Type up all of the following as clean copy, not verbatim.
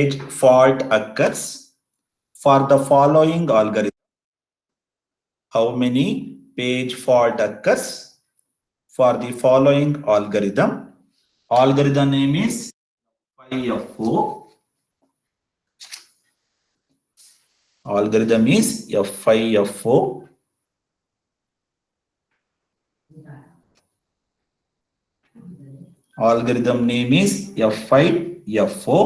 page fault occurs for the following algorithm. How many page fault occurs for the following algorithm? Algorithm name is FIFO. Algorithm is FIFO. Algorithm name is FIFO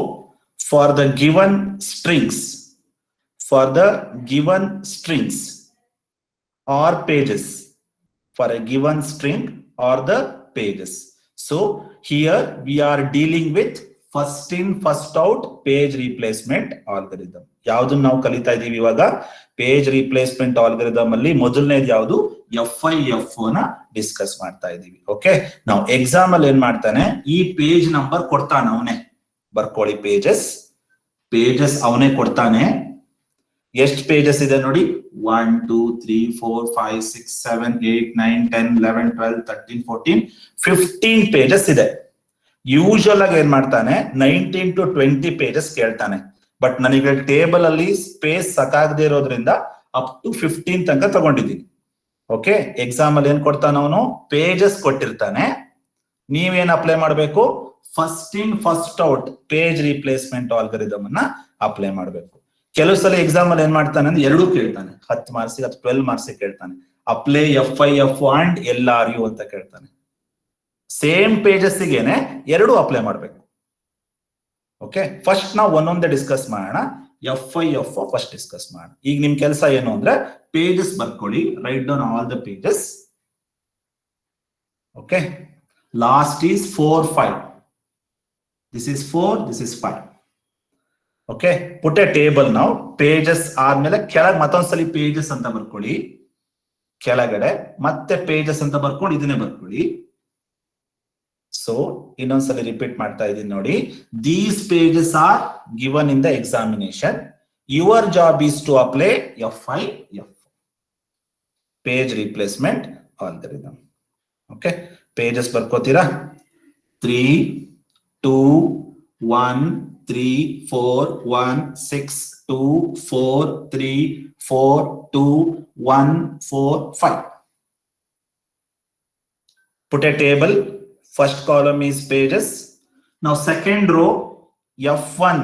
for the given strings. For the given strings or pages. For a given string or the pages. So here we are dealing with first in first out page replacement algorithm. ಯಾವುದು ನಾವು ಕಲಿತಾ ಇದೀವಿ ಇವಾಗ page replacement algorithm ಅಲ್ಲಿ ಮೊದಲನೇದು ಯಾವುದು FIFO ನ discuss ಮಾಡ್ತಾ ಇದೀವಿ. ಓಕೆ, ನಾವು ಎಕ್ಸಾಮ್ ಅಲ್ಲಿ ಏನ್ ಮಾಡ್ತಾನೆ, ಈ ಪೇಜ್ ನಂಬರ್ ಕೊಡ್ತಾನೆ ಅವನೇ, ಬರ್ಕೊಳ್ಳಿ ಪೇಜಸ್ ಅವನೇ ಕೊಡ್ತಾನೆ. ಎಷ್ಟು ಪೇಜಸ್ ಇದೆ ನೋಡಿ, 1 2 3 4 5 6 7 8 9 10 11 12 13 14 15 ಪೇಜಸ್ ಇದೆ. ಯೂಶುವಲ್ ಆಗಿ ಏನ್ ಮಾಡ್ತಾನೆ 19 to 20 ಪೇಜಸ್ ಕೇಳ್ತಾನೆ. ಬಟ್ ನನಗೆ ಟೇಬಲ್ ಅಲ್ಲಿ ಸ್ಪೇಸ್ ಸಾಕಾಗದೆ ಇರೋದ್ರಿಂದ ಅಪ್ ಟು 15 ತನಕ ತಗೊಂಡಿದ್ದೀನಿ. ಓಕೆ, ಎಕ್ಸಾಮ್ ಅಲ್ಲಿ ಏನ್ ಕೊಡ್ತಾನೆ ಅವನು, ಪೇಜಸ್ ಕೊಟ್ಟಿರ್ತಾನೆ. ನೀವೇನ್ ಅಪ್ಲೈ ಮಾಡಬೇಕು, first in first out page replacement algorithm ಅನ್ನ ಅಪ್ಲೈ ಮಾಡಬೇಕು. ಕೆಲವು ಸಲ ಎಕ್ಸಾಮ್ ಅಲ್ಲಿ ಏನ್ ಮಾಡ್ತಾನೆ ಅಂದ್ರೆ ಎರಡೂ ಕೇಳ್ತಾನೆ, 10 ಮಾರ್ಕ್ಸ್ ಅಥವಾ 12 ಮಾರ್ಕ್ಸ್ ಕೇಳ್ತಾನೆ. ಅಪ್ಲೈ FIFO ಅಂಡ್ LRU ಅಂತ ಕೇಳ್ತಾನೆ. ಸೇಮ್ ಪೇಜಸ್ ಗೆನೆ ಎರಡು ಅಪ್ಲೈ ಮಾಡಬೇಕು. ಓಕೆ, ಫಸ್ಟ್ ನಾವು ಒಂದೊಂದೇ ಡಿಸ್ಕಸ್ ಮಾಡೋಣ. FIFO ಫಸ್ಟ್ ಡಿಸ್ಕಸ್ ಮಾಡೋಣ. ಈಗ ನಿಮ್ ಕೆಲಸ ಏನು ಅಂದ್ರೆ ಪೇಜಸ್ ಬರ್ಕೊಳ್ಳಿ, write down all the pages. Okay, last is 4 5. This is 4, this is 5. Okay, put a table ನಾವು. ಪೇಜಸ್ ಆದ್ಮೇಲೆ ಕೆಳಗೆ ಮತ್ತೊಂದ್ಸಲಿ ಪೇಜಸ್ ಅಂತ ಬರ್ಕೊಳ್ಳಿ, ಕೆಳಗಡೆ ಮತ್ತೆ ಪೇಜಸ್ ಅಂತ ಬರ್ಕೊಂಡು ಇದನ್ನೇ ಬರ್ಕೊಳ್ಳಿ. ಸೊ ಇನ್ನೊಂದ್ಸಲಿ ರಿಪೀಟ್ ಮಾಡ್ತಾ ಇದೀನಿ ನೋಡಿ. These pages are given in the examination. Your job is to apply FIFO page replacement algorithm. Okay, pages ಬರ್ಕೋತೀರಾ. 3 2 1 3 4 1 6 2 4 3 4 2 1 4 5. Put a table. First column is pages. Now second row, F1,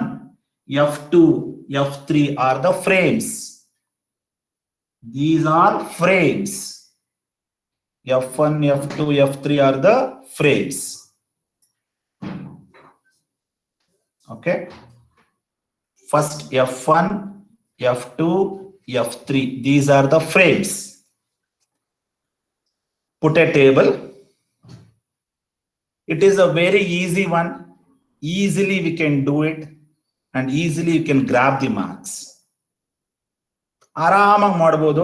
F2, F3 are the frames. These are frames. F1, F2, F3 are the frames. Okay, first F1, F2, F3, these are the frames. Put a table. It is a very easy one. Easily we can do it and easily you can grab the marks. ಆರಾಮಾಗಿ ಮಾಡಬಹುದು,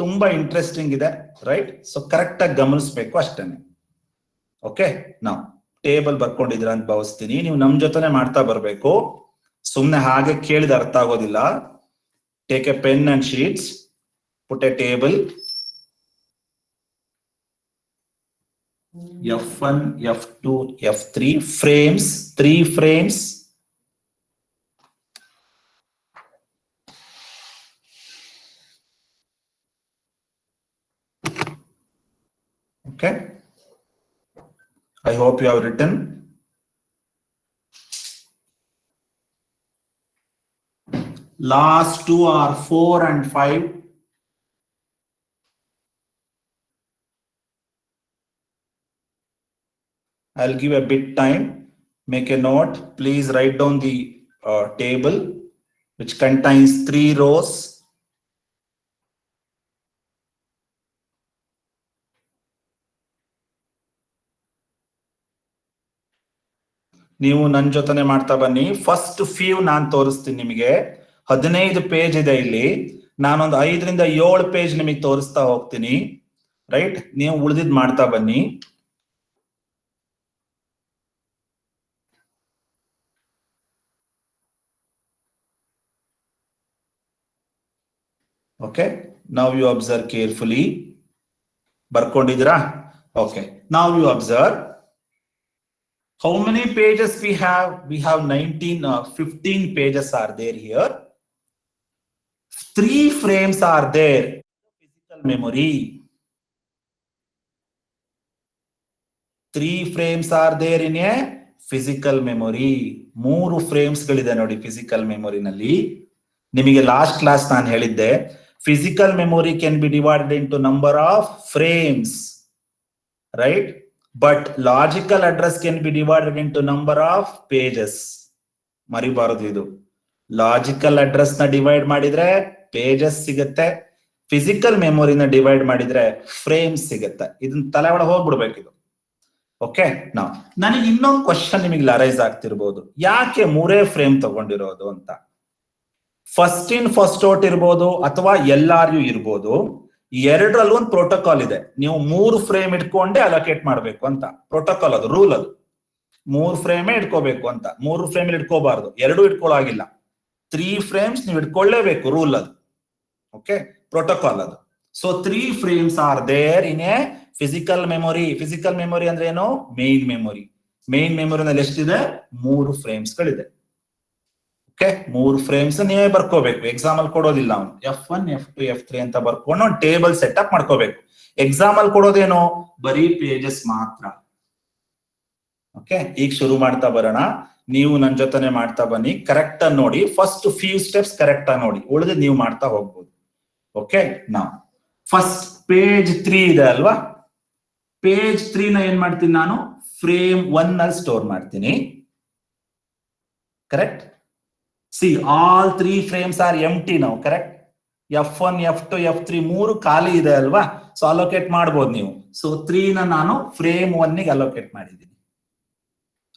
ತುಂಬಾ interesting ಇದೆ, right? So correct ಆಗಿ ಗಮನಿಸಬೇಕು ಅಷ್ಟೇನೆ. Okay, ನಾವು table ಬರ್ಕೊಂಡಿದ್ರ ಅಂತ ಭಾವಿಸ್ತೀನಿ. ನೀವು ನಮ್ ಜೊತೆನೆ ಮಾಡ್ತಾ ಬರ್ಬೇಕು, ಸುಮ್ನೆ ಹಾಗೆ ಕೇಳಿದ ಅರ್ಥ ಆಗೋದಿಲ್ಲ. Take A pen and sheets, put a table. F1, F2, F3 frames, 3 frames. Okay, I hope you have written. Last two are 4 and 5. I'll give a bit time. Make a note. Please write down the table which contains 3 rows. ನೀವು ನನ್ನ ಜೊತೆನೆ ಮಾಡ್ತಾ ಬನ್ನಿ. First few ನಾನು ತೋರಿಸ್ತೀನಿ ನಿಮಗೆ. 15 page ಇದೆ ಇಲ್ಲಿ. ನಾನೊಂದು 5 ರಿಂದ 7 ಪೇಜ್ ನಿಮಗೆ ತೋರಿಸ್ತಾ ಹೋಗ್ತೀನಿ, ರೈಟ್? ನೀವು ಉಳಿದಿದ್ ಮಾಡ್ತಾ ಬನ್ನಿ. Okay, now you observe carefully. ಬರ್ಕೊಂಡಿದ್ದೀರಾ? Okay, now you observe. How many pages we have? We have 15 pages are there here. 3 frames are there. Physical memory. 3 frames are there in a physical memory. 3 frames ಗಳಿದೆ ನೋಡಿ physical ಮೆಮೊರಿನಲ್ಲಿ. ನಿಮಗೆ last class ನಾನು ಹೇಳಿದ್ದೆ physical memory can be divided into number of frames, right? But logical address can be divided into number of pages. ಮರಿಬಾರದು ಇದು. Logical address ನ divide ಮಾಡಿದ್ರೆ pages ಸಿಗುತ್ತೆ, physical ಮೆಮೊರಿನ divide ಮಾಡಿದ್ರೆ ಫ್ರೇಮ್ಸ್ ಸಿಗುತ್ತೆ. ಇದನ್ನ ತಲೆ ಒಳಗೆ ಹೋಗ್ಬಿಡ್ಬೇಕು ಇದು. ಓಕೆ, ನಾವು ನನಗೆ ಇನ್ನೊಂದು ಕ್ವಶನ್ ನಿಮಗೆ ಅರೈಸ್ ಆಗ್ತಿರ್ಬೋದು, ಯಾಕೆ 3 ಫ್ರೇಮ್ ತಗೊಂಡಿರೋದು ಅಂತ. ಫಸ್ಟ್ ಇನ್ ಫಸ್ಟ್ ಔಟ್ ಇರ್ಬೋದು ಅಥವಾ LRU ಇರ್ಬೋದು. ಎರಡರಲ್ಲೂ ಒಂದು ಪ್ರೋಟೋಕಾಲ್ ಇದೆ. ನೀವು 3 ಫ್ರೇಮ್ ಇಟ್ಕೊಂಡೆ ಅಲೋಕೇಟ್ ಮಾಡ್ಬೇಕು ಅಂತ ಪ್ರೋಟೋಕಾಲ್, ಅದು ರೂಲ್. ಅದು 3 ಫ್ರೇಮೇ ಇಟ್ಕೋಬೇಕು ಅಂತ. 3 ಫ್ರೇಮ್ ಇಟ್ಕೋಬಾರ್ದು, 2 ಇಟ್ಕೊಳ್ಳಾಗಿಲ್ಲ. 3 ಫ್ರೇಮ್ಸ್ ನೀವು ಇಟ್ಕೊಳ್ಳೇಬೇಕು, ರೂಲ್ ಅದು. ಓಕೆ, ಪ್ರೋಟೋಕಾಲ್ ಅದು. So 3 frames are there in a physical memory. Physical memory ಅಂದ್ರೆ ಏನು? Main memory. ಮೇನ್ ಮೆಮೊರಿನಲ್ಲಿ ಎಷ್ಟಿದೆ? 3 ಫ್ರೇಮ್ಸ್ ಗಳಿದೆ. ಓಕೆ, 3 ಫ್ರೇಮ್ಸ್ ನೀವೇ ಬರ್ಕೋಬೇಕು. ಎಕ್ಸಾಮ್ ಅಲ್ಲಿ ಕೊಡೋದಿಲ್ಲ ಅವನು. F1 F2 F3 ಅಂತ ಬರ್ಕೊಂಡು ಒಂದು ಟೇಬಲ್ ಸೆಟಪ್ ಮಾಡ್ಕೋಬೇಕು. ಎಕ್ಸಾಮ್ ಅಲ್ಲಿ ಕೊಡೋದೇನು? ಬರೀ ಪೇಜಸ್ ಮಾತ್ರ. ಓಕೆ, ಈಗ ಶುರು ಮಾಡ್ತಾ ಬರೋಣ. ನೀವು ನನ್ನ ಜೊತೆನೆ ಮಾಡ್ತಾ ಬನ್ನಿ. ಕರೆಕ್ಟ್ ಆಗಿ ನೋಡಿ, ಫಸ್ಟ್ ಫ್ಯೂ ಸ್ಟೆಪ್ಸ್ ಕರೆಕ್ಟ್ ಆಗಿ ನೋಡಿ, ಉಳಿದ ನೀವು ಮಾಡ್ತಾ ಹೋಗ್ಬೋದು. ಓಕೆ, ನಾವು ಫಸ್ಟ್ ಪೇಜ್ 3 ಇದೆ ಅಲ್ವಾ? ಪೇಜ್ 3 ನ ಏನ್ ಮಾಡ್ತೀನಿ ನಾನು? ಫ್ರೇಮ್ 1 ನಲ್ಲಿ ಸ್ಟೋರ್ ಮಾಡ್ತೀನಿ. Correct. See all 3 frames are empty ನಾವು. ಕರೆಕ್ಟ್. F1 F2 F3 3 ಖಾಲಿ ಇದೆ ಅಲ್ವಾ? ಸೊ ಅಲೋಕೇಟ್ ಮಾಡ್ಬೋದು ನೀವು. ಸೊ 3 ನ ನಾನು ಫ್ರೇಮ್ 1 ಗೆ ಅಲೋಕೇಟ್ ಮಾಡಿದ್ದೀನಿ.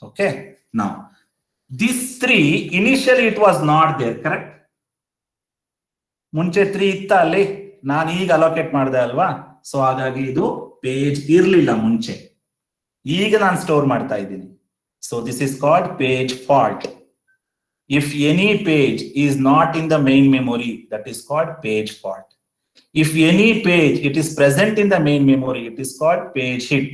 Okay, now this 3 initially it was not there, correct? ಮುಂಚೆ 3 ಇತ್ತ ಅಲ್ಲಿ, ನಾನು ಈಗ ಅಲೋಕೇಟ್ ಮಾಡಿದೆ ಅಲ್ವಾ? ಸೊ ಹಾಗಾಗಿ ಇದು ಪೇಜ್ ಇರ್ಲಿಲ್ಲ ಮುಂಚೆ, ಈಗ ನಾನು ಸ್ಟೋರ್ ಮಾಡ್ತಾ ಇದ್ದೀನಿ. So this is called page fault. If any page is not in the main memory, that is called page fault. If any page it is present in the main memory, it is called page hit.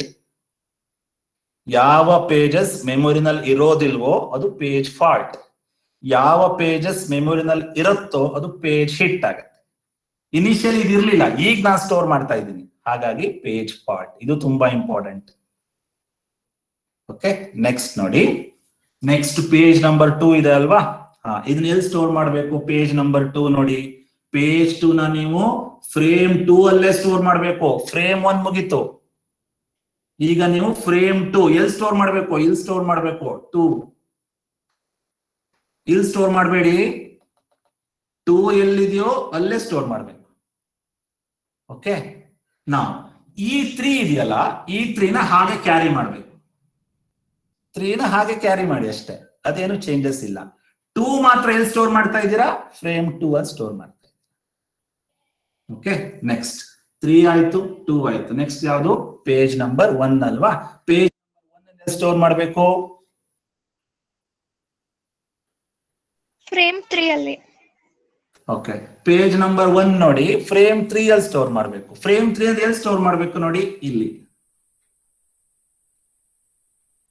ಯಾವ pages ಮೆಮೊರಿನಲ್ಲಿ ಇರೋದಿಲ್ವೋ ಅದು page fault. ಯಾವ pages ಮೆಮೊರಿನಲ್ಲಿ ಇರುತ್ತೋ ಅದು page hit ಆಗುತ್ತೆ. Initially ಇದು ಇರ್ಲಿಲ್ಲ, ಈಗ ನಾನು ಸ್ಟೋರ್ ಮಾಡ್ತಾ ಇದ್ದೀನಿ, ಹಾಗಾಗಿ ಪೇಜ್ ಫಾಲ್ಟ್. ಇದು ತುಂಬಾ ಇಂಪಾರ್ಟೆಂಟ್. ಓಕೆ, ನೆಕ್ಸ್ಟ್ ನೋಡಿ. ನೆಕ್ಸ್ಟ್ ಪೇಜ್ ನಂಬರ್ 2 ಇದೆ ಅಲ್ವಾ? ಇದನ್ನ ಎಲ್ಲಿ ಸ್ಟೋರ್ ಮಾಡಬೇಕು? ಪೇಜ್ ನಂಬರ್ 2 ನೋಡಿ. ಪೇಜ್ 2 ನ ನೀವು ಫ್ರೇಮ್ 2 ಅಲ್ಲೇ ಸ್ಟೋರ್ ಮಾಡಬೇಕು. ಫ್ರೇಮ್ 1 ಮುಗೀತು, ಈಗ ನೀವು ಫ್ರೇಮ್ 2 ಎಲ್ಲಿ ಸ್ಟೋರ್ ಮಾಡಬೇಕು? ಇಲ್ಲಿ ಸ್ಟೋರ್ ಮಾಡಬೇಕು. 2 ಇಲ್ಲಿ ಸ್ಟೋರ್ ಮಾಡಬೇಡಿ, 2 ಎಲ್ಲಿದೆಯೋ ಅಲ್ಲೇ ಸ್ಟೋರ್ ಮಾಡಬೇಕು. ಓಕೆ, ನಾವು ಈ 3 ಇದೆಯಲ್ಲ, ಈ 3 ನ ಹಾಗೆ ಕ್ಯಾರಿ ಮಾಡಬೇಕು. 3 ನ ಹಾಗೆ ಕ್ಯಾರಿ ಮಾಡಿ ಅಷ್ಟೇ, ಅದೇನು ಚೇಂಜಸ್ ಇಲ್ಲ. 2 ಮಾತ್ರ ಎಲ್ಲಿ ಸ್ಟೋರ್ ಮಾಡ್ತಾ ಇದ್ದೀರಾ? ಫ್ರೇಮ್ 2 ಅಲ್ಲಿ ಸ್ಟೋರ್ ಮಾಡ್ತಾ ಇದ್ದೀರಾ. ಓಕೆ, ನೆಕ್ಸ್ಟ್ 3 ಆಯ್ತು, 2 ಆಯ್ತು. ನೆಕ್ಸ್ಟ್ ಯಾವುದು? ಪೇಜ್ ನಂಬರ್ 1 ಅಲ್ವಾ? ಪೇಜ್ ನಂಬರ್ 1 ಸ್ಟೋರ್ ಮಾಡಬೇಕು. ಫ್ರೇಮ್ 3 ಅಲ್ಲಿ. ಓಕೆ, ಪೇಜ್ ನಂಬರ್ 1 ನೋಡಿ, ಫ್ರೇಮ್ 3 ಅಲ್ಲಿ ಸ್ಟೋರ್ ಮಾಡಬೇಕು. ಫ್ರೇಮ್ 3 ಅಲ್ಲಿ ಎಲ್ಲಿ ಸ್ಟೋರ್ ಮಾಡಬೇಕು ನೋಡಿ? ಇಲ್ಲಿ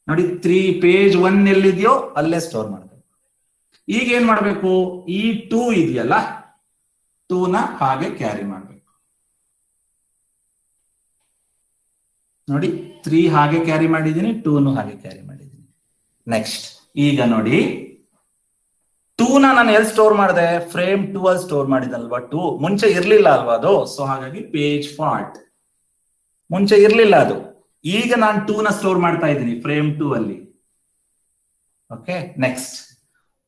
ನೋಡಿ. 3 ಪೇಜ್ 1 ಎಲ್ಲಿದೆಯೋ ಅಲ್ಲೇ ಸ್ಟೋರ್ ಮಾಡಬೇಕು. ಈಗ ಏನ್ ಮಾಡಬೇಕು? ಈ 2 ಇದೆಯಲ್ಲ, 2 ನ ಹಾಗೆ ಕ್ಯಾರಿ ಮಾಡಬೇಕು. ನೋಡಿ, 3 ಹಾಗೆ ಕ್ಯಾರಿ ಮಾಡಿದ್ದೀನಿ, 2 ನು ಹಾಗೆ ಕ್ಯಾರಿ ಮಾಡಿದ್ದೀನಿ. ನೆಕ್ಸ್ಟ್ ಈಗ ನೋಡಿ, 2 ನ ನಾನು ಎಲ್ಲಿ ಸ್ಟೋರ್ ಮಾಡಿದೆ? ಫ್ರೇಮ್ 2 ಅಲ್ಲಿ ಸ್ಟೋರ್ ಮಾಡಿದಲ್ವಾ? 2 ಮುಂಚೆ ಇರ್ಲಿಲ್ಲ ಅಲ್ವಾ ಅದು? ಸೊ ಹಾಗಾಗಿ ಪೇಜ್ ಫಾಲ್ಟ್. ಮುಂಚೆ ಇರ್ಲಿಲ್ಲ ಅದು, ಈಗ ನಾನು 2 ನ ಸ್ಟೋರ್ ಮಾಡ್ತಾ ಇದ್ದೀನಿ ಫ್ರೇಮ್ 2 ಅಲ್ಲಿ. ಓಕೆ, ನೆಕ್ಸ್ಟ್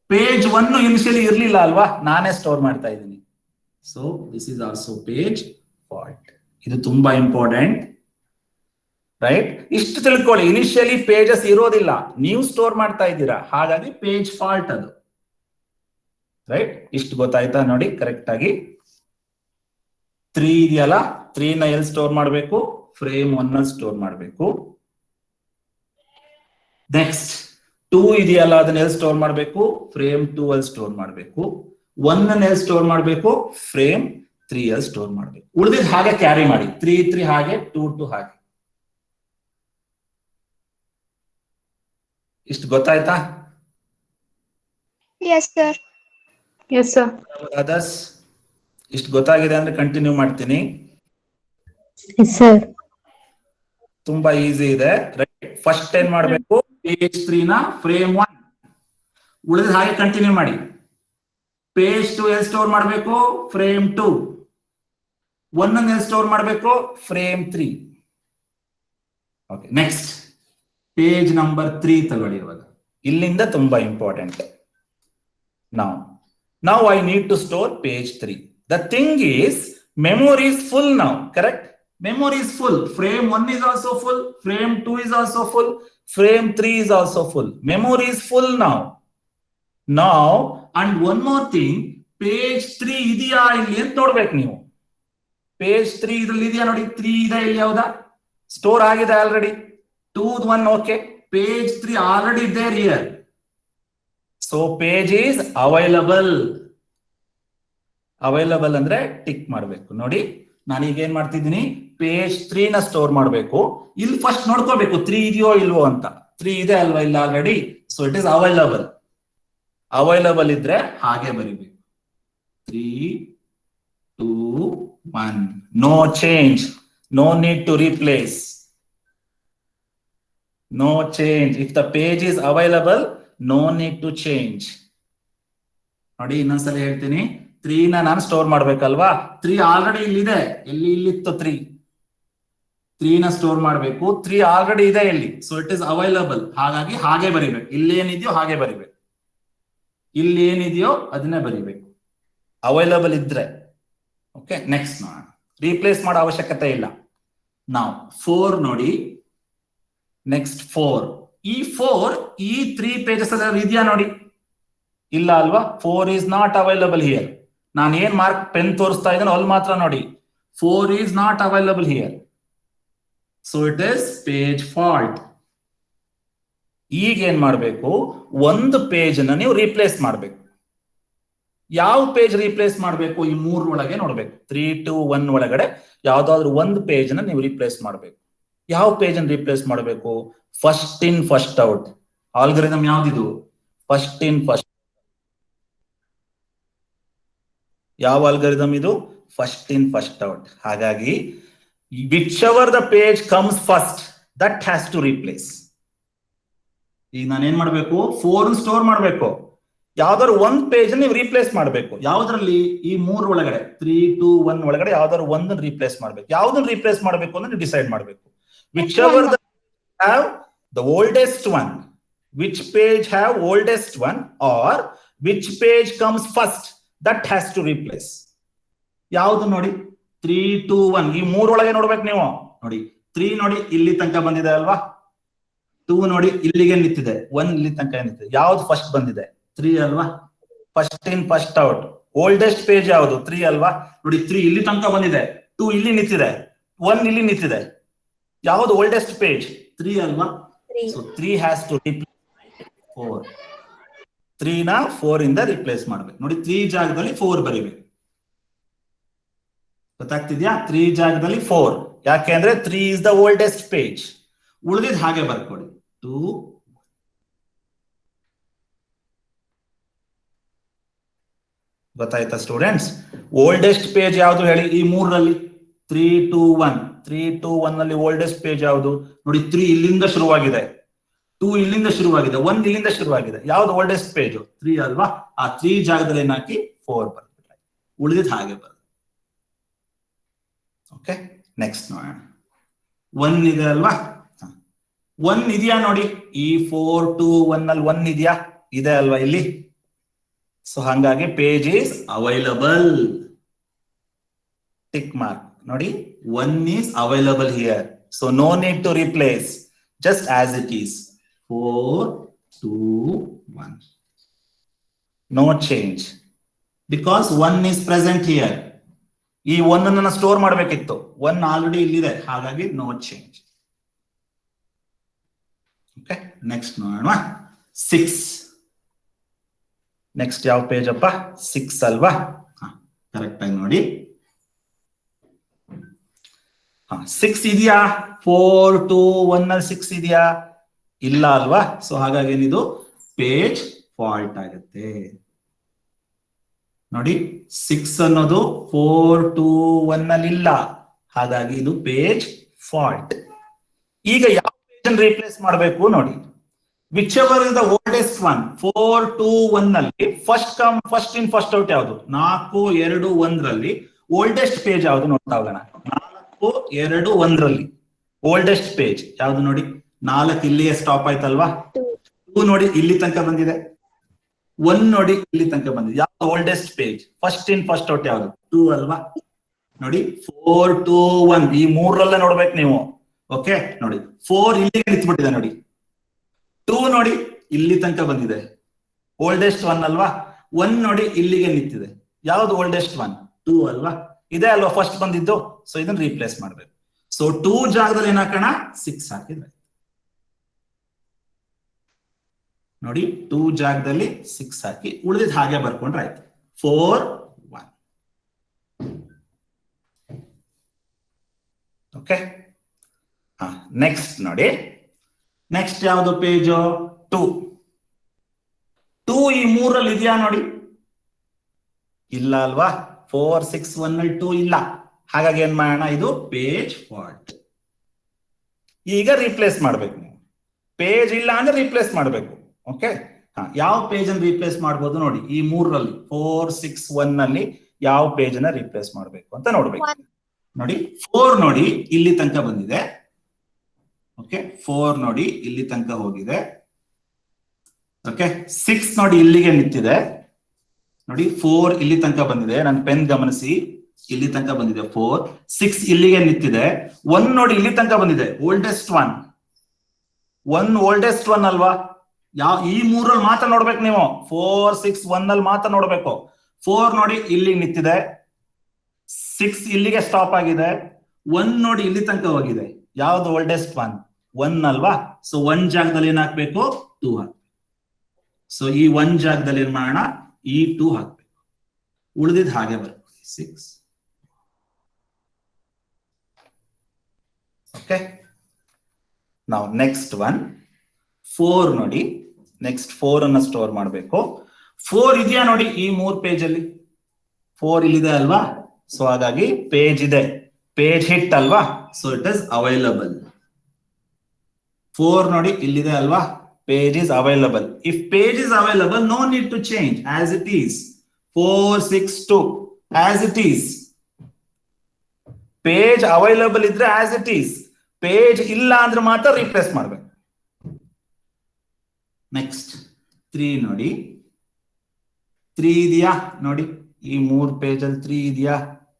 ಪೇಜ್ 1 ಇನಿಷಿಯಲಿ ಇರ್ಲಿಲ್ಲ ಅಲ್ವಾ? ನಾನೇ ಸ್ಟೋರ್ ಮಾಡ್ತಾ ಇದ್ದೀನಿ. So this is also page fault. ಇದು ತುಂಬಾ ಇಂಪಾರ್ಟೆಂಟ್, ರೈಟ್? ಇಷ್ಟು ತಿಳ್ಕೊಳ್ಳಿ. ಇನಿಷಿಯಲಿ ಪೇಜಸ್ ಇರೋದಿಲ್ಲ, ನೀವು ಸ್ಟೋರ್ ಮಾಡ್ತಾ ಇದ್ದೀರಾ, ಹಾಗಾಗಿ ಪೇಜ್ ಫಾಲ್ಟ್ ಅದು, ರೈಟ್? ಇಷ್ಟು ಗೊತ್ತಾಯ್ತಾ ನೋಡಿ ಕರೆಕ್ಟ್ ಆಗಿ. 3 ಇದೆಯಲ್ಲ, 3 ನ ಎಲ್ಲಿ ಸ್ಟೋರ್ ಮಾಡಬೇಕು? ಫ್ರೇಮ್ 1 ಅಲ್ಲಿ ಸ್ಟೋರ್ ಮಾಡಬೇಕು. ನೆಕ್ಸ್ಟ್ 2 ಇದೆಯಲ್ಲ, ಅದನ್ನ ಎಲ್ಲಿ ಸ್ಟೋರ್ ಮಾಡಬೇಕು? ಫ್ರೇಮ್ 2 ಅಲ್ಲಿ ಸ್ಟೋರ್ ಮಾಡಬೇಕು. 1 ಅನ್ನ ಎಲ್ಲಿ ಸ್ಟೋರ್ ಮಾಡಬೇಕು? ಫ್ರೇಮ್ 3 ಅಲ್ಲಿ ಸ್ಟೋರ್ ಮಾಡಬೇಕು. ಉಳಿದಿದ್ದು ಹಾಗೆ ಕ್ಯಾರಿ ಮಾಡಿ. 3 ಹಾಗೆ, 2 ಹಾಗೆ. ಇಷ್ಟು ಗೊತ್ತಾಯ್ತಾ? Yes, sir. Yes, sir. Others ಇಷ್ಟು ಗೊತ್ತಾಗಿದೆ ಅಂದ್ರೆ ಕಂಟಿನ್ಯೂ ಮಾಡ್ತೀನಿ. Yes, sir. ತುಂಬಾ ಈಸಿ ಇದೆ. ಫಸ್ಟ್ ಏನ್ ಮಾಡಬೇಕು, ಪೇಜ್ 3 ನ ಫ್ರೇಮ್ 1 ಉಳಿದ ಹಾಗೆ ಕಂಟಿನ್ಯೂ ಮಾಡಿ. ಪೇಜ್ 2 ಎಲ್ಲಿ ಸ್ಟೋರ್ ಮಾಡಬೇಕು? ಫ್ರೇಮ್ 2. 1 ಎಲ್ಲಿ ಸ್ಟೋರ್ ಮಾಡಬೇಕು? Frame 3. Okay, next page number 3 ತಗೊಳ್ಳಿ. ಇವಾಗ ಇಲ್ಲಿಂದ ತುಂಬಾ important. Now I need to store page 3. The thing is, memory is full now, correct? Memory is full. Frame 1 is also full. Frame 2 is also full. Frame 3 is also full. Memory is full now. And one more thing, page 3 ಇದೆಯಾ ಇಲ್ಲಿ ಅಂತ ನೋಡ್ಬೇಕು ನೀವು. Page 3 ಇದ್ರಲ್ಲಿ ಇದೆಯಾ ನೋಡಿ. 3 ಇದೆ ಇಲ್ಲಿ, ಯಾವ್ದಾ ಸ್ಟೋರ್ ಆಗಿದೆ already. 2 1 okay. Page 3 already there here. So page is available. Available ಅಂದ್ರೆ ಟಿಕ್ ಮಾಡಬೇಕು. ನೋಡಿ ನಾನೀಗ ಏನ್ ಮಾಡ್ತಿದ್ದೀನಿ, ಪೇಜ್ 3 ನ ಸ್ಟೋರ್ ಮಾಡಬೇಕು. ಇಲ್ಲಿ ಫಸ್ಟ್ ನೋಡ್ಕೋಬೇಕು 3 ಇದೆಯೋ ಇಲ್ವೋ ಅಂತ. 3 ಇದೆ ಅಲ್ವಾ ಇಲ್ಲ already. So it is available. Available ಇದ್ರೆ ಹಾಗೆ ಬರಿಬೇಕು. 3 2 1. No change, no need to replace, no change. If the page is available, no need to change. ನೋಡಿ ಇನ್ನೊಂದ್ಸಲ ಹೇಳ್ತೀನಿ. 3 ನ ನಾನು ಸ್ಟೋರ್ ಮಾಡ್ಬೇಕಲ್ವಾ. 3 ಆಲ್ರೆಡಿ ಇಲ್ಲಿದೆ. ಇಲ್ಲಿತ್ತು 3. 3 ನ ಸ್ಟೋರ್ ಮಾಡಬೇಕು. 3 ಆಲ್ರೆಡಿ ಇದೆ ಇಲ್ಲಿ. So it is available. ಹಾಗಾಗಿ ಹಾಗೆ ಬರಿಬೇಕು. ಇಲ್ಲೇನಿದೆಯೋ ಹಾಗೆ ಬರಿಬೇಕು. ಇಲ್ಲಿ ಏನಿದೆಯೋ ಅದನ್ನೇ ಬರಿಬೇಕು, ಅವೈಲಬಲ್ ಇದ್ರೆ. ಓಕೆ, ನೆಕ್ಸ್ಟ್ ನೋಡೋಣ. ರೀಪ್ಲೇಸ್ ಮಾಡೋ ಅವಶ್ಯಕತೆ ಇಲ್ಲ. ನಾವು 4 ನೋಡಿ. ನೆಕ್ಸ್ಟ್ 4. ಈ 4 ಈ 3 ಪೇಜಸ್ ಅಲ್ಲಿ ಇದೆಯಾ ನೋಡಿ. ಇಲ್ಲ ಅಲ್ವಾ. 4 is not available here. ನಾನು ಏನ್ ಮಾರ್ಕ್ ಪೆನ್ ತೋರಿಸ್ತಾ ಇದ್ದೇನೆ ಅಲ್ಲಿ ಮಾತ್ರ ನೋಡಿ. 4 is not available here. So it is page fault. ಈಗ ಏನ್ ಮಾಡಬೇಕು, ಒಂದು ಪೇಜ್ ಅನ್ನ ನೀವು ರೀಪ್ಲೇಸ್ ಮಾಡಬೇಕು. ಯಾವ ಪೇಜ್ ರೀಪ್ಲೇಸ್ ಮಾಡಬೇಕು? ಈ 3 ಒಳಗೆ ನೋಡ್ಬೇಕು. 3 2 1 ಒಳಗಡೆ ಯಾವ್ದಾದ್ರು ಒಂದು ಪೇಜ್ ಅನ್ನ ನೀವು ರೀಪ್ಲೇಸ್ ಮಾಡಬೇಕು. ಯಾವ ಪೇಜ್ ಅನ್ನು ರೀಪ್ಲೇಸ್ ಮಾಡಬೇಕು? First in first out algorithm. ಯಾವ್ದಿದು? First in first. ಯಾವ ಆಲ್ಗರಿದಮ್ ಇದು? First in first out. ಹಾಗಾಗಿ whichever the page comes first, that has to replace. ಈಗ ನಾನೇನ್ ಮಾಡ್ಬೇಕು, 4 ಸ್ಟೋರ್ ಮಾಡ್ಬೇಕು. ಯಾವ್ದಾದ್ರು ಒಂದ್ ಪೇಜ್ ನೀವು ರೀಪ್ಲೇಸ್ ಮಾಡ್ಬೇಕು. ಯಾವ್ದ್ರಲ್ಲಿ? ಈ 3 ಒಳಗಡೆ 3 2 1 ಒಳಗಡೆ ಯಾವ್ದಾದ್ರು ಒಂದನ್ನು ರೀಪ್ಲೇಸ್ ಮಾಡ್ಬೇಕು. ಯಾವ್ದನ್ನ ರೀಪ್ಲೇಸ್ ಮಾಡ್ಬೇಕು ಅಂತ ನೀವು ಡಿಸೈಡ್ ಮಾಡ್ಬೇಕು. Which ever the have the oldest one, which page have oldest one, or which page comes first, that has to replace. ಯಾವುದು ನೋಡಿ? 3 2 1. ಈ 3 ಒಳಗೆ ನೋಡ್ಬೇಕು ನೀವು. ನೋಡಿ 3 ನೋಡಿ ಇಲ್ಲಿ ತನಕ ಬಂದಿದೆ ಅಲ್ವಾ. 2 ನೋಡಿ ಇಲ್ಲಿಗೆ ನಿಂತಿದೆ. 1 ಇಲ್ಲಿ ತನಕ ನಿಂತಿದೆ. ಯಾವ್ದು ಫಸ್ಟ್ ಬಂದಿದೆ? 3 ಅಲ್ವಾ. First in first out. Oldest page ಯಾವುದು? 3 ಅಲ್ವಾ. ನೋಡಿ 3 ಇಲ್ಲಿ ತನಕ ಬಂದಿದೆ. 2 ಇಲ್ಲಿ ನಿಂತಿದೆ. 1 ಇಲ್ಲಿ ನಿಂತಿದೆ. ಯಾವುದು ಓಲ್ಡೆಸ್ಟ್ ಪೇಜ್? 3 ಅಲ್ವಾ. So 3 has to replace 4. 3 ನ 4 ಇಂದ ರಿಪ್ಲೇಸ್ ಮಾಡ್ಬೇಕು. ನೋಡಿ 3 ಜಾಗದಲ್ಲಿ 4 ಬರೀಬೇಕು. ಗೊತ್ತಾಗ್ತಿದ್ಯಾ? 3 ಜಾಗದಲ್ಲಿ 4. ಯಾಕೆ ಅಂದ್ರೆ 3 ಇಸ್ ದ ಓಲ್ಡೆಸ್ಟ್ ಪೇಜ್. ಉಳಿದಿದ್ ಹಾಗೆ ಬರ್ಕೊಡಿ. 2 ಗೊತ್ತಾಯ್ತಾ ಸ್ಟೂಡೆಂಟ್ಸ್? ಓಲ್ಡೆಸ್ಟ್ ಪೇಜ್ ಯಾವುದು ಹೇಳಿ? ಈ 3ರಲ್ಲಿ 3 2 1. 3 2 1 ನಲ್ಲಿ ಓಲ್ಡೆಸ್ಟ್ ಪೇಜ್ ಯಾವುದು ನೋಡಿ? 3 ಇಲ್ಲಿಂದ ಶುರುವಾಗಿದೆ. 2 ಇಲ್ಲಿಂದ ಶುರುವಾಗಿದೆ. 1 ಇಲ್ಲಿಂದ ಶುರುವಾಗಿದೆ. ಯಾವ್ದು ಓಲ್ಡೆಸ್ಟ್ ಪೇಜ್? 3 ಅಲ್ವಾ. ಆ 3 ಜಾಗದಲ್ಲಿ ಏನ್ ಹಾಕಿ 4 ಬರ್ಬಿಟ್ರೆ ಉಳಿದಿದ್ ಹಾಗೆ ಬರ್ತದೆ. ಓಕೆ, ನೆಕ್ಸ್ಟ್ ನೋಡೋಣ. 1 ಇದೆ ಅಲ್ವಾ. 1 ಇದೆಯಾ ನೋಡಿ. ಈ 4 2 1 ನಲ್ಲಿ 1 ಇದೆಯಾ? ಇದೆ ಅಲ್ವಾ ಇಲ್ಲಿ. ಸೊ ಹಾಗಾಗಿ page is available. Tick mark ನೋಡಿ. 1 is available here. So no need to replace. Just as it is. 4 2 1. No change. Because 1 is present here. ಈ 1 ಅನ್ನು ಸ್ಟೋರ್ ಮಾಡಬೇಕಿತ್ತು. 1 ಆಲ್ರೆಡಿ ಇಲ್ಲಿದೆ. ಹಾಗಾಗಿ no change. ಓಕೆ, ನೆಕ್ಸ್ಟ್ ನೋಡೋಣ. 6. ನೆಕ್ಸ್ಟ್ ಯಾವ page ಅಪ್ಪ? 6 ಅಲ್ವಾ. ಕರೆಕ್ಟ್ ಆಗಿ ನೋಡಿ. 6 ಇದೆಯಾ? 4 2 1 ನಲ್ಲಿ 6 ಇದೆಯಾ? ಇಲ್ಲ ಅಲ್ವಾ? ಸೊ ಹಾಗಾಗಿ ಏನಿದು ಪೇಜ್ ಫಾಲ್ಟ್ ಆಗುತ್ತೆ. ನೋಡಿ 6 ಅನ್ನೋದು 4 2 1 ಅಲ್ಲಿ ಇಲ್ಲ, ಹಾಗಾಗಿ ಇದು ಪೇಜ್ ಫಾಲ್ಟ್. ಈಗ ಯಾವ ಪೇಜ್ ಅನ್ನು ರೀಪ್ಲೇಸ್ ಮಾಡಬೇಕು ನೋಡಿ. Which ever is the oldest one 4 2 1 ಅಲ್ಲಿ ಫಸ್ಟ್ ಇನ್ ಫಸ್ಟ್ ಔಟ್ ಯಾವುದು? 4 2 1 ರಲ್ಲಿ ಓಲ್ಡೆಸ್ಟ್ ಪೇಜ್ ಯಾವುದು ನೋಡ್ತಾ ಹೋಗೋಣ. 4 2 1 ರಲ್ಲಿ ಓಲ್ಡೆಸ್ಟ್ ಪೇಜ್ ಯಾವುದು ನೋಡಿ? 4 ಇಲ್ಲಿಗೆ ಸ್ಟಾಪ್ ಆಯ್ತಲ್ವಾ? 2 ನೋಡಿ ಇಲ್ಲಿ ತನಕ ಬಂದಿದೆ, 1 ನೋಡಿ ಇಲ್ಲಿ ತನಕ ಬಂದಿದೆ. ಯಾವ್ದು oldest page? First in first out ಯಾವುದು? 2 ಅಲ್ವಾ? ನೋಡಿ 4 2 1 ಈ ಮೂರಲ್ಲೇ ನೋಡ್ಬೇಕು ನೀವು. ಓಕೆ ನೋಡಿ 4 ಇಲ್ಲಿಗೆ ನಿಂತ್ಬಿಟ್ಟಿದೆ ನೋಡಿ, 2 ನೋಡಿ ಇಲ್ಲಿ ತನಕ ಬಂದಿದೆ, ಓಲ್ಡೆಸ್ಟ್ 1 ಅಲ್ವಾ? 1 ನೋಡಿ ಇಲ್ಲಿಗೆ ನಿಂತಿದೆ, ಯಾವ್ದು ಓಲ್ಡೆಸ್ಟ್ 1? 2 ಅಲ್ವಾ? ಇದೇ ಅಲ್ವಾ ಫಸ್ಟ್ ಬಂದಿದ್ದು? ಸೊ ಇದನ್ನ ರೀಪ್ಲೇಸ್ ಮಾಡ್ಬೇಕು. ಸೊ 2 ಜಾಗದಲ್ಲಿ ಏನ್ ಹಾಕೋಣ? 6 ಹಾಕಿದ್ರೆ ನೋಡಿ, 2 ಜಾಗದಲ್ಲಿ 6 ಹಾಕಿ ಉಳಿದಿದ್ದು ಹಾಗೆ ಬರ್ಕೊಂಡ್ರೆ ಆಯ್ತು. 4 1. ಓಕೆ, ನೆಕ್ಸ್ಟ್ ನೋಡಿ, ನೆಕ್ಸ್ಟ್ ಯಾವುದು ಪೇಜ್? 2 ಈ ಮೂರಲ್ಲಿ ಇದೆಯಾ ನೋಡಿ? ಇಲ್ಲ ಅಲ್ವಾ? 4 6 1 ಅಲ್ಲಿ 2 ಇಲ್ಲ, ಹಾಗಾಗಿ ಏನ್ ಮಾಡೋಣ? ಇದು ಪೇಜ್ ಫಾಲ್ಟ್. ಈಗ ರೀಪ್ಲೇಸ್ ಮಾಡ್ಬೇಕು ನೀವು. ಪೇಜ್ ಇಲ್ಲ ಅಂದ್ರೆ ರೀಪ್ಲೇಸ್ ಮಾಡ್ಬೇಕು. ಓಕೆ, ಯಾವ ಪೇಜ್ ಅನ್ನು ರೀಪ್ಲೇಸ್ ಮಾಡ್ಬೋದು ನೋಡಿ? ಈ ಮೂರರಲ್ಲಿ 4 6 1 ಅಲ್ಲಿ ಯಾವ ಪೇಜ್ ಅನ್ನ ರೀಪ್ಲೇಸ್ ಮಾಡ್ಬೇಕು ಅಂತ ನೋಡ್ಬೇಕು. ನೋಡಿ 4 ನೋಡಿ ಇಲ್ಲಿ ತನಕ ಬಂದಿದೆ. ಓಕೆ, 4 ನೋಡಿ ಇಲ್ಲಿ ತನಕ ಹೋಗಿದೆ. ಓಕೆ, 6 ನೋಡಿ ಇಲ್ಲಿಗೆ ನಿಂತಿದೆ. ನೋಡಿ 4 ಇಲ್ಲಿ ತನಕ ಬಂದಿದೆ, ನನ್ನ ಪೆನ್ ಗಮನಿಸಿ, ಇಲ್ಲಿ ತನಕ ಬಂದಿದೆ 4 6 ಇಲ್ಲಿಗೆ ನಿಂತಿದೆ. 1 ನೋಡಿ ಇಲ್ಲಿ ತನಕ ಬಂದಿದೆ, ಓಲ್ಡೆಸ್ಟ್ 1 ಓಲ್ಡೆಸ್ಟ್ 1 ಅಲ್ವಾ? ಈ ಮೂರಲ್ಲಿ ಮಾತ್ರ ನೋಡ್ಬೇಕು ನೀವು. 4 6 1 ಅಲ್ಲಿ ಮಾತ್ರ ನೋಡ್ಬೇಕು. 4 ನೋಡಿ ಇಲ್ಲಿ ನಿಂತಿದೆ, 6 ಇಲ್ಲಿಗೆ ಸ್ಟಾಪ್ ಆಗಿದೆ, 1 ನೋಡಿ ಇಲ್ಲಿ ತನಕ ಹೋಗಿದೆ, ಯಾವ್ದು ಓಲ್ಡೆಸ್ಟ್ 1 ಅಲ್ವಾ? ಸೊ 1 ಜಾಗದಲ್ಲಿ ಏನ್ ಹಾಕ್ಬೇಕು? 2 ಹಾಕ್ಬೇಕು. ಸೊ ಈ 1 ಜಾಗದಲ್ಲಿ ಏನ್ ಮಾಡೋಣ? ಈ 2 ಹಾಕ್ಬೇಕು, ಉಳಿದಿದ್ದು ಹಾಗೆ ಬರ್ಬೇಕು 6. ಓಕೆ, ನಾವು ನೆಕ್ಸ್ಟ್ 4 ನೋಡಿ, ನೆಕ್ಸ್ಟ್ 4 ಅನ್ನ ಸ್ಟೋರ್ ಮಾಡಬೇಕು. 4 ಇದೆಯಾ ನೋಡಿ ಈ 3 ಪೇಜ್ ಅಲ್ಲಿ? 4 ಇಲ್ಲಿದೆ ಅಲ್ವಾ? ಸೊ ಹಾಗಾಗಿ ಪೇಜ್ ಇದೆ, ಪೇಜ್ ಹಿಟ್ ಅಲ್ವಾ? So it is available. 4 ನೋಡಿ ಇಲ್ಲಿದೆ ಅಲ್ವಾ? Page is available. If page is available, no need to change, as it is. 4 6 2 as it is. Page available idre as it is. Page illa andre matra replace ಮಾಡಬೇಕು. Next 3 ನೋಡಿ, 3 ಇದೆಯಾ ನೋಡಿ? ಈ 3 page ಅಲ್ಲಿ 3 ಇದೆಯಾ?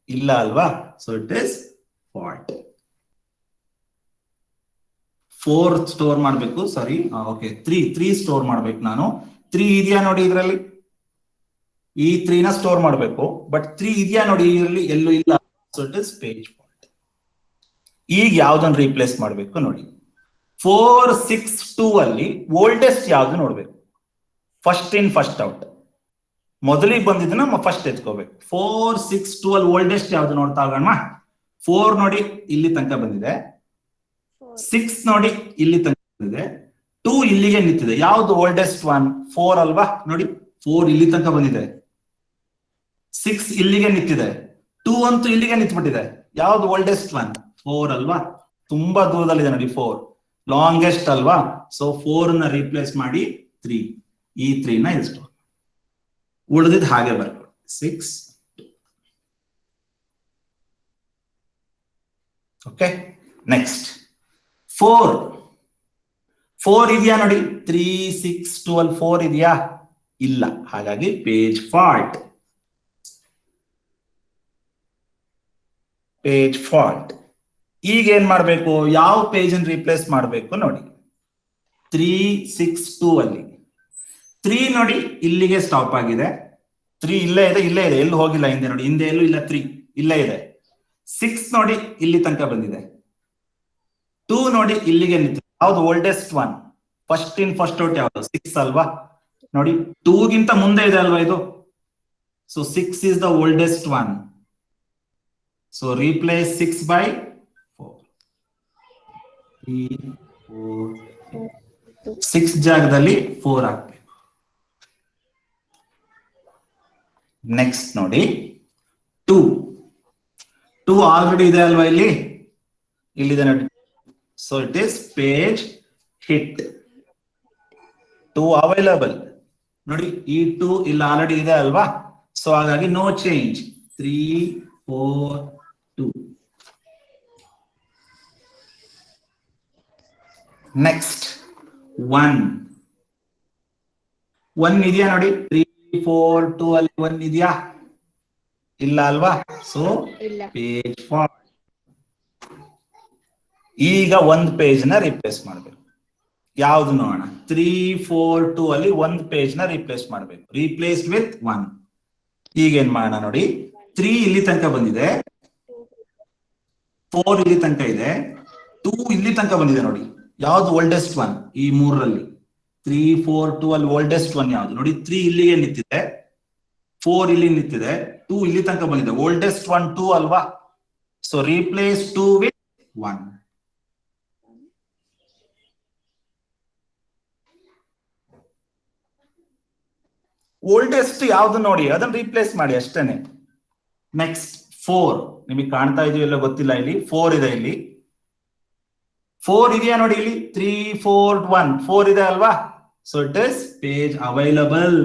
ಇಲ್ಲ ಅಲ್ವಾ? So it is fault. 4 store ಮಾಡಬೇಕು, ಸಾರಿ. ಓಕೆ, 3 ಸ್ಟೋರ್ ಮಾಡ್ಬೇಕು ನಾನು. 3 ಇದೆಯಾ ನೋಡಿ ಇದರಲ್ಲಿ? ಈ 3 ನ ಸ್ಟೋರ್ ಮಾಡಬೇಕು, ಬಟ್ 3 ಇದೆಯಾ ನೋಡಿ ಇದರಲ್ಲಿ? ಎಲ್ಲೂ ಇಲ್ಲ. So it is page fault. ಈಗ ಯಾವ್ದನ್ನ ರೀಪ್ಲೇಸ್ ಮಾಡಬೇಕು ನೋಡಿ? 4 6 2 ಅಲ್ಲಿ ಓಲ್ಡೆಸ್ಟ್ ಯಾವ್ದು ನೋಡ್ಬೇಕು? ಫಸ್ಟ್ ಇನ್ ಫಸ್ಟ್ ಔಟ್, ಮೊದಲಿಗೆ ಬಂದಿದ್ದನ್ನ ಫಸ್ಟ್ ಎತ್ಕೋಬೇಕು. 4 6 2 ಅಲ್ಲಿ ಓಲ್ಡೆಸ್ಟ್ ಯಾವ್ದು ನೋಡ್ತಾ ಹೋಗೋಣ. 4 ನೋಡಿ ಇಲ್ಲಿ ತನಕ ಬಂದಿದೆ, 6 ನೋಡಿ ಇಲ್ಲಿ ತನಕ ಬಂದಿದೆ, 2 ಇಲ್ಲಿಗೆ ನಿಂತಿದೆ, ಯಾವ್ದು ಓಲ್ಡೆಸ್ಟ್ 4 ಅಲ್ವಾ? ನೋಡಿ 4 ಇಲ್ಲಿ ತನಕ ಬಂದಿದೆ, 6 ಇಲ್ಲಿಗೆ ನಿಂತಿದೆ, 2 ಅಂತೂ ಇಲ್ಲಿಗೆ ನಿಂತ್ಬಿಟ್ಟಿದೆ, ಯಾವ್ದು ಓಲ್ಡೆಸ್ಟ್ 4 ಅಲ್ವಾ? ತುಂಬಾ ದೂರದಲ್ಲಿದೆ ನೋಡಿ 4, ಲಾಂಗೆಸ್ಟ್ ಅಲ್ವಾ? ಸೊ 4 ನ ರೀಪ್ಲೇಸ್ ಮಾಡಿ 3, ಈ 3 ನ ಇಷ್ಟು, ಉಳಿದಿದ್ದು ಹಾಗೆ ಬರ್ಕೊಳ್ಳಿ 6. ಓಕೆ, ನೆಕ್ಸ್ಟ್ 4 ಇದೆಯಾ ನೋಡಿ? 3 6 2 ಅಲ್ಲಿ 4 ಇದೆಯಾ? ಇಲ್ಲ, ಹಾಗಾಗಿ ಪೇಜ್ ಫಾಲ್ಟ್. Page fault. ಈಗ ಏನ್ ಮಾಡ್ಬೇಕು? ಯಾವ ಪೇಜ್ ಅನ್ನು ರೀಪ್ಲೇಸ್ ಮಾಡ್ಬೇಕು ನೋಡಿ? 3 6 2 ಅಲ್ಲಿ 3 ನೋಡಿ ಇಲ್ಲಿಗೆ ಸ್ಟಾಪ್ ಆಗಿದೆ, 3 ಇಲ್ಲೇ ಇದೆ, ಎಲ್ಲೂ ಹೋಗಿಲ್ಲ ಹಿಂದೆ ನೋಡಿ, ಹಿಂದೆ ಎಲ್ಲೂ ಇಲ್ಲ, 3 ಇಲ್ಲೇ ಇದೆ. 6 ನೋಡಿ ಇಲ್ಲಿ ತನಕ ಬಂದಿದೆ, 2 ನೋಡಿ ಇಲ್ಲಿಗೆ ನಿಂತಿದೆ, ಯಾವ್ದು oldest 1? First in first out ಯಾವ್ದು? 6 ಅಲ್ವಾ? ನೋಡಿ 2 ಗಿಂತ ಮುಂದೆ ಇದೆ ಅಲ್ವಾ ಇದು? So 6 is the oldest one. So replace 6 by 4. 3 4 6 ಜಾಗದಲ್ಲಿ 4 ಹಾಕ್ಬೇಕು. ನೆಕ್ಸ್ಟ್ ನೋಡಿ 2 ಆಲ್ರೆಡಿ ಇದೆ ಅಲ್ವಾ ಇಲ್ಲಿದೆ ನೋಡಿ. So it is page hit. 2 available ನೋಡಿ, ಈ 2 ಇಲ್ಲಿ ಆಲ್ರೆಡಿ ಇದೆ ಅಲ್ವಾ, ಸೊ ಹಾಗಾಗಿ ನೋ ಚೇಂಜ್. 3 4 2. ನೆಕ್ಸ್ಟ್ 1 ಇದೆಯಾ ನೋಡಿ, 3 4 2 ಅಲ್ಲಿ 1 ಇದೆಯಾ? ಇಲ್ಲ ಅಲ್ವಾ, ಸೊ ಪೇಜ್ ಫಾಲ್ಟ್. ಈಗ ಒಂದು ಪೇಜ್ ನ ರಿಪ್ಲೇಸ್ ಮಾಡಬೇಕು. ಯಾವ್ದು ನೋಡೋಣ? 3 4 2 ಅಲ್ಲಿ ಒಂದು ಪೇಜ್ ನ ರಿಪ್ಲೇಸ್ ಮಾಡಬೇಕು. Replace with 1. ಈಗ ಏನ್ ಮಾಡೋಣ ನೋಡಿ, 3 ಇಲ್ಲಿ ತನಕ ಬಂದಿದೆ, 4 ಇಲ್ಲಿ ತನಕ ಇದೆ, 2 ಇಲ್ಲಿ ತನಕ ಬಂದಿದೆ ನೋಡಿ. ಯಾವ್ದು ಓಲ್ಡೆಸ್ಟ್ ಒನ್ ಈ ಮೂರರಲ್ಲಿ? 3 4 2 ಅಲ್ಲಿ ಓಲ್ಡೆಸ್ಟ್ ಒನ್ ಯಾವ್ದು ನೋಡಿ? 3 ಇಲ್ಲಿಗೆ ನಿಂತಿದೆ, 4 ಇಲ್ಲಿ ನಿಂತಿದೆ, 2 ಇಲ್ಲಿ ತನಕ ಬಂದಿದೆ. ಓಲ್ಡೆಸ್ಟ್ ಒನ್ 2 ಅಲ್ವಾ, ಸೊ ರೀಪ್ಲೇಸ್ 2 ವಿತ್ 1. ಓಲ್ಡೆಸ್ಟ್ ಯಾವ್ದು ನೋಡಿ ಅದನ್ನ ರೀಪ್ಲೇಸ್ ಮಾಡಿ ಅಷ್ಟೇನೆ. ನೆಕ್ಸ್ಟ್ 4 ನಿಮಗೆ ಕಾಣ್ತಾ ಇದೆಯಲ್ಲ ಗೊತ್ತಿಲ್ಲ, ಇಲ್ಲಿ 4 ಇದೆ. ಇಲ್ಲಿ 4 ಇದೆಯಾ ನೋಡಿ, ಇಲ್ಲಿ 3 4 1 4 ಇದೆ ಅಲ್ವಾ, so it is page available.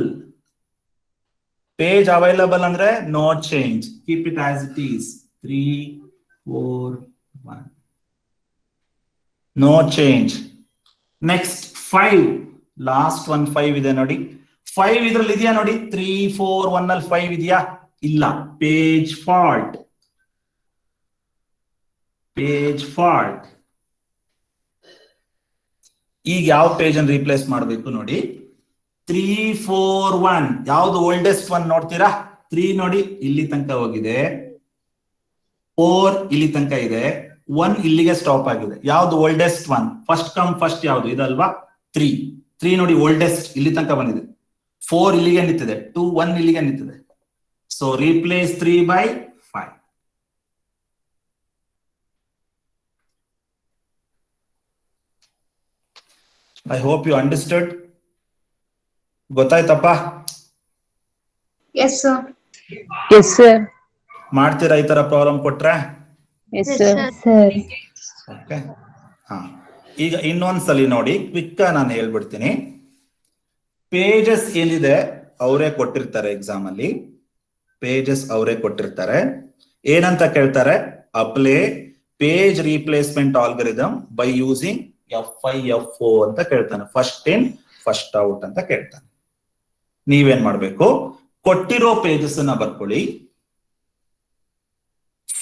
Page available ಅಂದ್ರೆ no change, keep it as it is. 3 4 1 no change. Next 5 last one 5 ಇದೆ ನೋಡಿ. 5 ಇದ್ರಲ್ಲಿ ಇದೆಯಾ ನೋಡಿ? 3 4 1 ಅಲ್ಲಿ 5 ಇದೆಯಾ? ಇಲ್ಲ, ಪೇಜ್ ಫಾಲ್ಟ್. Page fault. ಈಗ ಯಾವ ಪೇಜ್ ಅನ್ನು ರೀಪ್ಲೇಸ್ ಮಾಡಬೇಕು ನೋಡಿ? 3 4 1 ಯಾವ್ದು ಓಲ್ಡೆಸ್ಟ್ ಒನ್ ನೋಡ್ತೀರಾ? 3 ನೋಡಿ ಇಲ್ಲಿ ತನಕ ಹೋಗಿದೆ, 4 ಇಲ್ಲಿ ತನಕ ಇದೆ, 1 ಇಲ್ಲಿಗೆ ಸ್ಟಾಪ್ ಆಗಿದೆ. ಯಾವ್ದು oldest one? First come first ಯಾವ್ದು? ಇದಲ್ವಾ 3 ನೋಡಿ, ಓಲ್ಡೆಸ್ಟ್ ಇಲ್ಲಿ ತನಕ ಬಂದಿದೆ. 4 ಇಲ್ಲಿಗೆ ನಿಂತಿದೆ, 2 1 ಇಲ್ಲಿಗೆ ನಿಂತಿದೆ. So replace 3 by 5. I hope you understood. ಗೊತ್ತಾಯ್ತಪ್ಪ? Yes, sir. Yes, sir. ಮಾಡ್ತೀರಾ ಈ ತರ ಪ್ರಾಬ್ಲಮ್ ಕೊಟ್ರೆ? Yes, Yes, sir. sir. Okay. ಹಾ, ಈಗ ಇನ್ನೊಂದ್ಸಲಿ ನೋಡಿ, ಕ್ವಿಕ್ ನಾನು ಹೇಳ್ಬಿಡ್ತೀನಿ. ಪೇಜಸ್ ಏನಿದೆ ಅವರೇ ಕೊಟ್ಟಿರ್ತಾರೆ ಎಕ್ಸಾಮ್ ಅಲ್ಲಿ. ಪೇಜಸ್ ಅವರೇ ಕೊಟ್ಟಿರ್ತಾರೆ. ಏನಂತ ಕೇಳ್ತಾರೆ? Apply page replacement algorithm by using F5 F4 ಅಂತ ಕೇಳ್ತಾನೆ. ಫಸ್ಟ್ ಇನ್ ಫಸ್ಟ್ ಔಟ್ ಅಂತ ಕೇಳ್ತಾನೆ. ನೀವೇನ್ ಮಾಡ್ಬೇಕು? ಕೊಟ್ಟಿರೋ ಪೇಜಸ್ ಅನ್ನ ಬರ್ಕೊಳ್ಳಿ.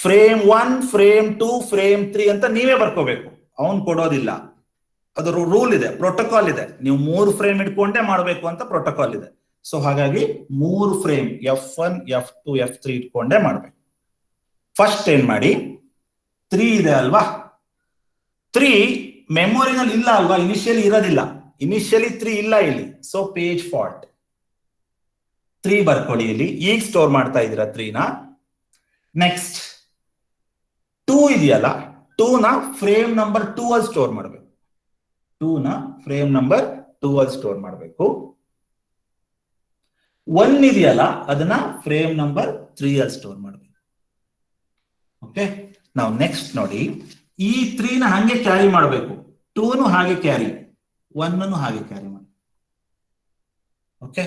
ಫ್ರೇಮ್ 1 ಫ್ರೇಮ್ 2 ಫ್ರೇಮ್ 3 ಅಂತ ನೀವೇ ಬರ್ಕೋಬೇಕು, ಅವನ್ ಕೊಡೋದಿಲ್ಲ. ಅದು ರೂಲ್ ಇದೆ, ಪ್ರೋಟೋಕಾಲ್ ಇದೆ. ನೀವು 3 ಫ್ರೇಮ್ ಇಟ್ಕೊಂಡೇ ಮಾಡಬೇಕು ಅಂತ ಪ್ರೋಟೋಕಾಲ್ ಇದೆ. ಸೊ ಹಾಗಾಗಿ 3 ಫ್ರೇಮ್ F1 F2 F3 ಇಟ್ಕೊಂಡೇ ಮಾಡ್ಬೇಕು. ಫಸ್ಟ್ ಏನ್ ಮಾಡಿ, 3 ಇದೆ ಅಲ್ವಾ, 3 ಮೆಮೊರಿನಲ್ಲಿ ಇಲ್ಲ ಅಲ್ವಾ, ಇನಿಷಿಯಲಿ ಇರೋದಿಲ್ಲ. ಇನಿಷಿಯಲಿ 3 ಇಲ್ಲ ಇಲ್ಲಿ, ಸೊ ಪೇಜ್ ಫಾಲ್ಟ್. 3 ಬರ್ಕೊಳ್ಳಿ ಇಲ್ಲಿ. ಈಗ ಸ್ಟೋರ್ ಮಾಡ್ತಾ ಇದೀರಾ 3 ನ. ನೆಕ್ಸ್ಟ್ 2 ಇದೆಯಲ್ಲ, 2 ನ ಫ್ರೇಮ್ ನಂಬರ್ 2 ಅಲ್ಲಿ ಸ್ಟೋರ್ ಮಾಡಬೇಕು. 2 ನ ಫ್ರೇಮ್ ನಂಬರ್ 2 ಅಲ್ಲಿ ಸ್ಟೋರ್ ಮಾಡಬೇಕು. 1 ಇದೆಯಲ್ಲ, ಅದನ್ನ ಫ್ರೇಮ್ ನಂಬರ್ 3 ಅಲ್ಲಿ ಸ್ಟೋರ್ ಮಾಡಬೇಕು. ಓಕೆ. ನಾವು ನೆಕ್ಸ್ಟ್ ನೋಡಿ, ಈ 3 ನ ಹಾಗೆ ಕ್ಯಾರಿ ಮಾಡಬೇಕು. 2 ಹಾಗೆ ಕ್ಯಾರಿ, 1 ಹಾಗೆ ಕ್ಯಾರಿ ಮಾಡಿ. Okay.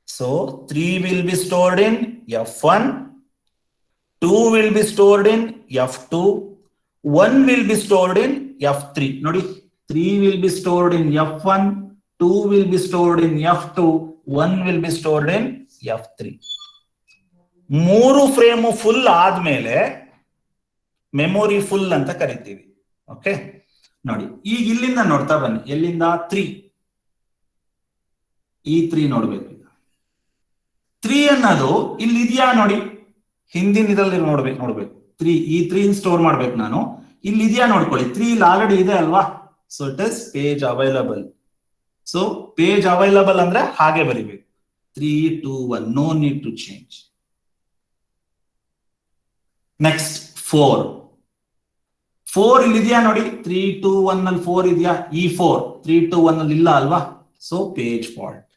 So 3 will be stored in F1, 2 will be stored in F2, 1 will be stored in F3. ನೋಡಿ, 3 will be stored in F1, 2 will be stored in F2, 1 will be stored in F3. 3 frame full ಆದ್ಮೇಲೆ memory full ಅಂತ ಕರಿತೀವಿ. Okay. ನೋಡಿ, ಈಗ ಇಲ್ಲಿಂದ ನೋಡ್ತಾ ಬನ್ನಿ. ಎಲ್ಲಿಂದ? 3. ಈ 3 ನೋಡ್ಬೇಕು. 3 ಅನ್ನೋದು ಇಲ್ಲಿ ಇದೆಯಾ ನೋಡಿ, ಹಿಂದಿನ ಇದರಲ್ಲಿ ನೋಡ್ಬೇಕು. 3 ಈ 3 ಸ್ಟೋರ್ ಮಾಡ್ಬೇಕು ನಾನು. ಇಲ್ಲಿ ಇದೆಯಾ ನೋಡ್ಕೊಳ್ಳಿ. 3 ಇಲ್ಲಿ ಆಲ್ರೆಡಿ ಇದೆ ಅಲ್ವಾ, so it is page available. So page available ಅಂದ್ರೆ ಹಾಗೆ ಬರಿಬೇಕು. 3 2 1, no need to change. Next 4 4 ಇಲ್ಲಿದೆಯಾ ನೋಡಿ, 3 2 1 ಅಲ್ಲಿ 4 ಇದೆಯಾ? ಈ 4 3 2 1 ಅಲ್ಲಿ ಇಲ್ಲ ಅಲ್ವಾ? So page fault.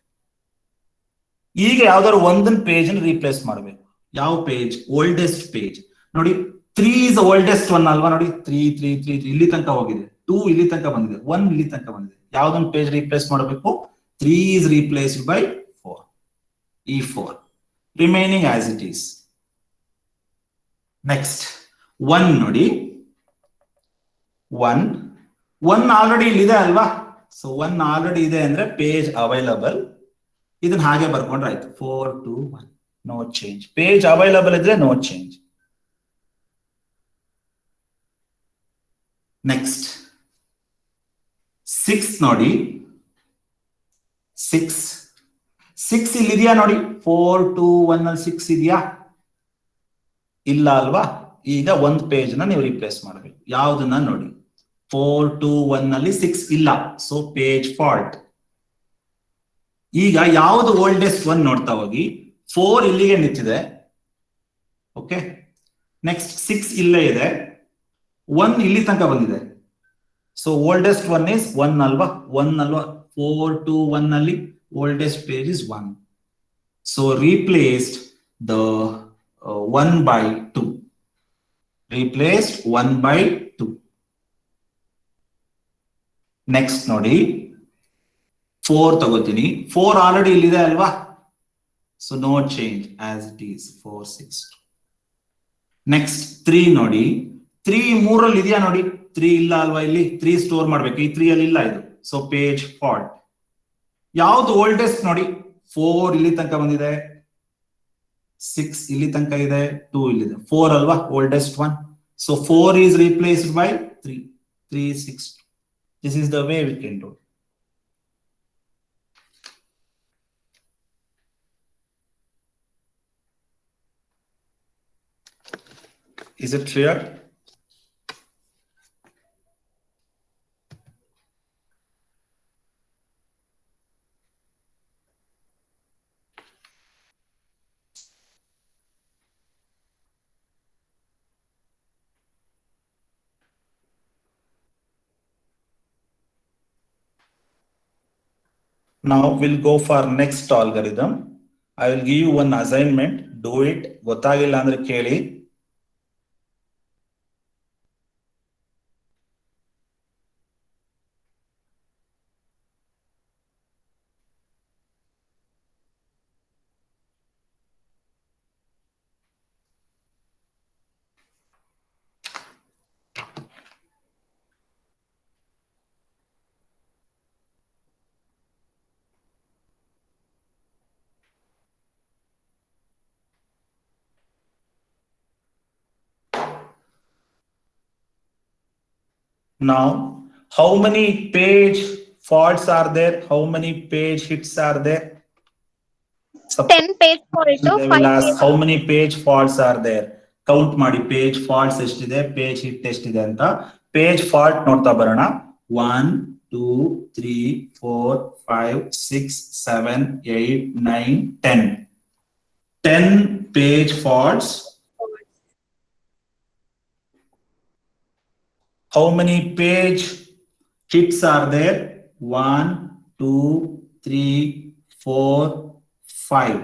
ಈಗ ಯಾವ್ದಾದ್ರು ಒಂದನ್ ಪೇಜ್ ರೀಪ್ಲೇಸ್ ಮಾಡಬೇಕು. ಯಾವ ಪೇಜ್? Oldest page. ನೋಡಿ 3 ಇಸ್ ಓಲ್ಡೆಸ್ಟ್ ಒನ್ ಅಲ್ವಾ? ನೋಡಿ 3 3 3 3 ಇಲ್ಲಿ ತನಕ ಹೋಗಿದೆ, 2 ಇಲ್ಲಿ ತನಕ ಬಂದಿದೆ, 1 ಇಲ್ಲಿ ತನಕ ಬಂದಿದೆ. ಯಾವ್ದೊಂದು ಪೇಜ್ ರೀಪ್ಲೇಸ್ ಮಾಡಬೇಕು? 3 is replaced by 4. E4 remaining as it is. Next 1 ನೋಡಿ, 1 ಆಲ್ರೆಡಿ ಇಲ್ಲಿದೆ ಅಲ್ವಾ? ಸೊ 1 ಆಲ್ರೆಡಿ ಇದೆ ಅಂದ್ರೆ ಪೇಜ್ ಅವೈಲಬಲ್. ಇದನ್ನ ಹಾಗೆ ಬರ್ಕೊಂಡ್ರೆ ಆಯ್ತು. 4 2 1 ನೋ ಚೇಂಜ್. ಪೇಜ್ ಅವೈಲಬಲ್ ಇದ್ರೆ ನೋ ಚೇಂಜ್. ನೆಕ್ಸ್ಟ್ 6 ನೋಡಿ, 6 ಇಲ್ಲಿದೆಯಾ ನೋಡಿ? 4 2 1 ಅಲ್ಲಿ 6 ಇದೆಯಾ? ಇಲ್ಲ ಅಲ್ವಾ? ಈಗ ಒಂದು ಪೇಜ್ ನ ನೀವು ರಿಪ್ಲೇಸ್ ಮಾಡಬೇಕು. ಯಾವ್ದನ್ನ ನೋಡಿ? 4 2 1 ಅಲ್ಲಿ 6 ಇಲ್ಲ, ಸೊ ಪೇಜ್ ಫಾಲ್ಟ್. ಈಗ ಯಾವ್ದು ಓಲ್ಡೆಸ್ಟ್ ಒನ್ ನೋಡ್ತಾ ಹೋಗಿ. 4 ಇಲ್ಲಿಗೆ ನಿಂತಿದೆ, ಓಕೆ. ನೆಕ್ಸ್ಟ್ 6 ಇಲ್ಲೇ ಇದೆ, 1 ಇಲ್ಲಿ ತನಕ ಬಂದಿದೆ. ಸೊ ಓಲ್ಡೆಸ್ಟ್ ಒನ್ ಇಸ್ 1 ಅಲ್ವಾ? 1 ಅಲ್ವಾ? 4 2 1 ಅಲ್ಲಿ oldest page is 1. So replaced the 1 by 2. Replaced 1 by 2. Next ನೋಡಿ, 4 ತಗೋತೀನಿ. 4 ಆಲ್ರೆಡಿ ಇಲ್ಲಿದೆ ಅಲ್ವಾ? So no change as it is 4 6. Next 3 ನೋಡಿ, 3 3 ಇದೆಯಾ ನೋಡಿ? 3 ಇಲ್ಲ ಅಲ್ವಾ? ಇಲ್ಲಿ 3 ಸ್ಟೋರ್ ಮಾಡ್ಬೇಕು, ಈ 3 ಅಲ್ಲಿ ಇಲ್ಲ ಇದು. So page fault. ಯಾವ್ದು ಓಲ್ಡೆಸ್ಟ್ ನೋಡಿ? 4 ಇಲ್ಲಿ ತನಕ ಬಂದಿದೆ, 6 ಇಲ್ಲಿ ತನಕ ಇದೆ, 2 ಇಲ್ಲಿದೆ. 4 ಅಲ್ವಾ oldest one? So 4 is replaced by 3. 3 6. This is the way we can do it. Is it clear? Now we'll go for next algorithm. I will give you one assignment. Do it. ಗೊತ್ತಾಗಿಲ್ಲ ಅಂದ್ರೆ ಕೇಳಿ. Now, how many page faults are there? How many page hits are there? 10 page fault, They will ask how many page faults are there. Count ಮಾಡಿ, page faults ಎಷ್ಟಿದೆ, page hit ಎಷ್ಟಿದೆ ಅಂತ. Page fault ನೋಡ್ತಾ ಬರೋಣ. 1 2 3 4 5 6 7 8 9 10. 10 page faults. How many page hits are there? 1 2 3 4 5.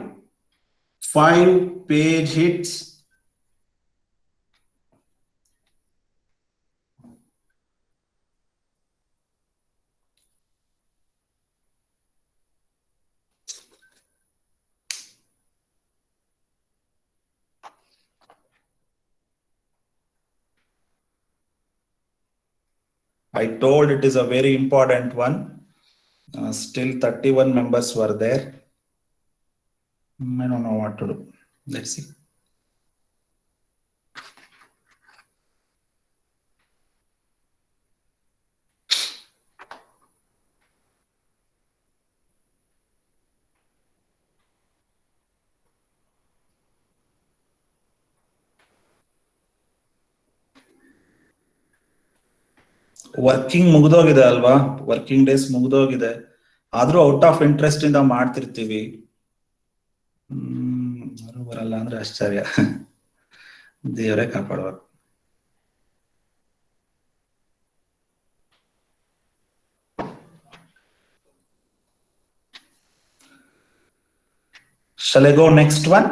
5 page hits. I told it is a very important one. Still 31 members were there. I don't know what to do. Let's see. Working ಮುಗ್ದೋಗಿದೆ ಅಲ್ವಾ? Working days ಮುಗ್ದೋಗಿದೆ, ಆದ್ರೂ out of interest ಇಂದ ಮಾಡ್ತಿರ್ತೀವಿ. ಯಾರು ಬರಲ್ಲ ಅಂದ್ರೆ ಆಶ್ಚರ್ಯ. ದೇವರೇ ಕಾಪಾಡುವ. Shall I go next one?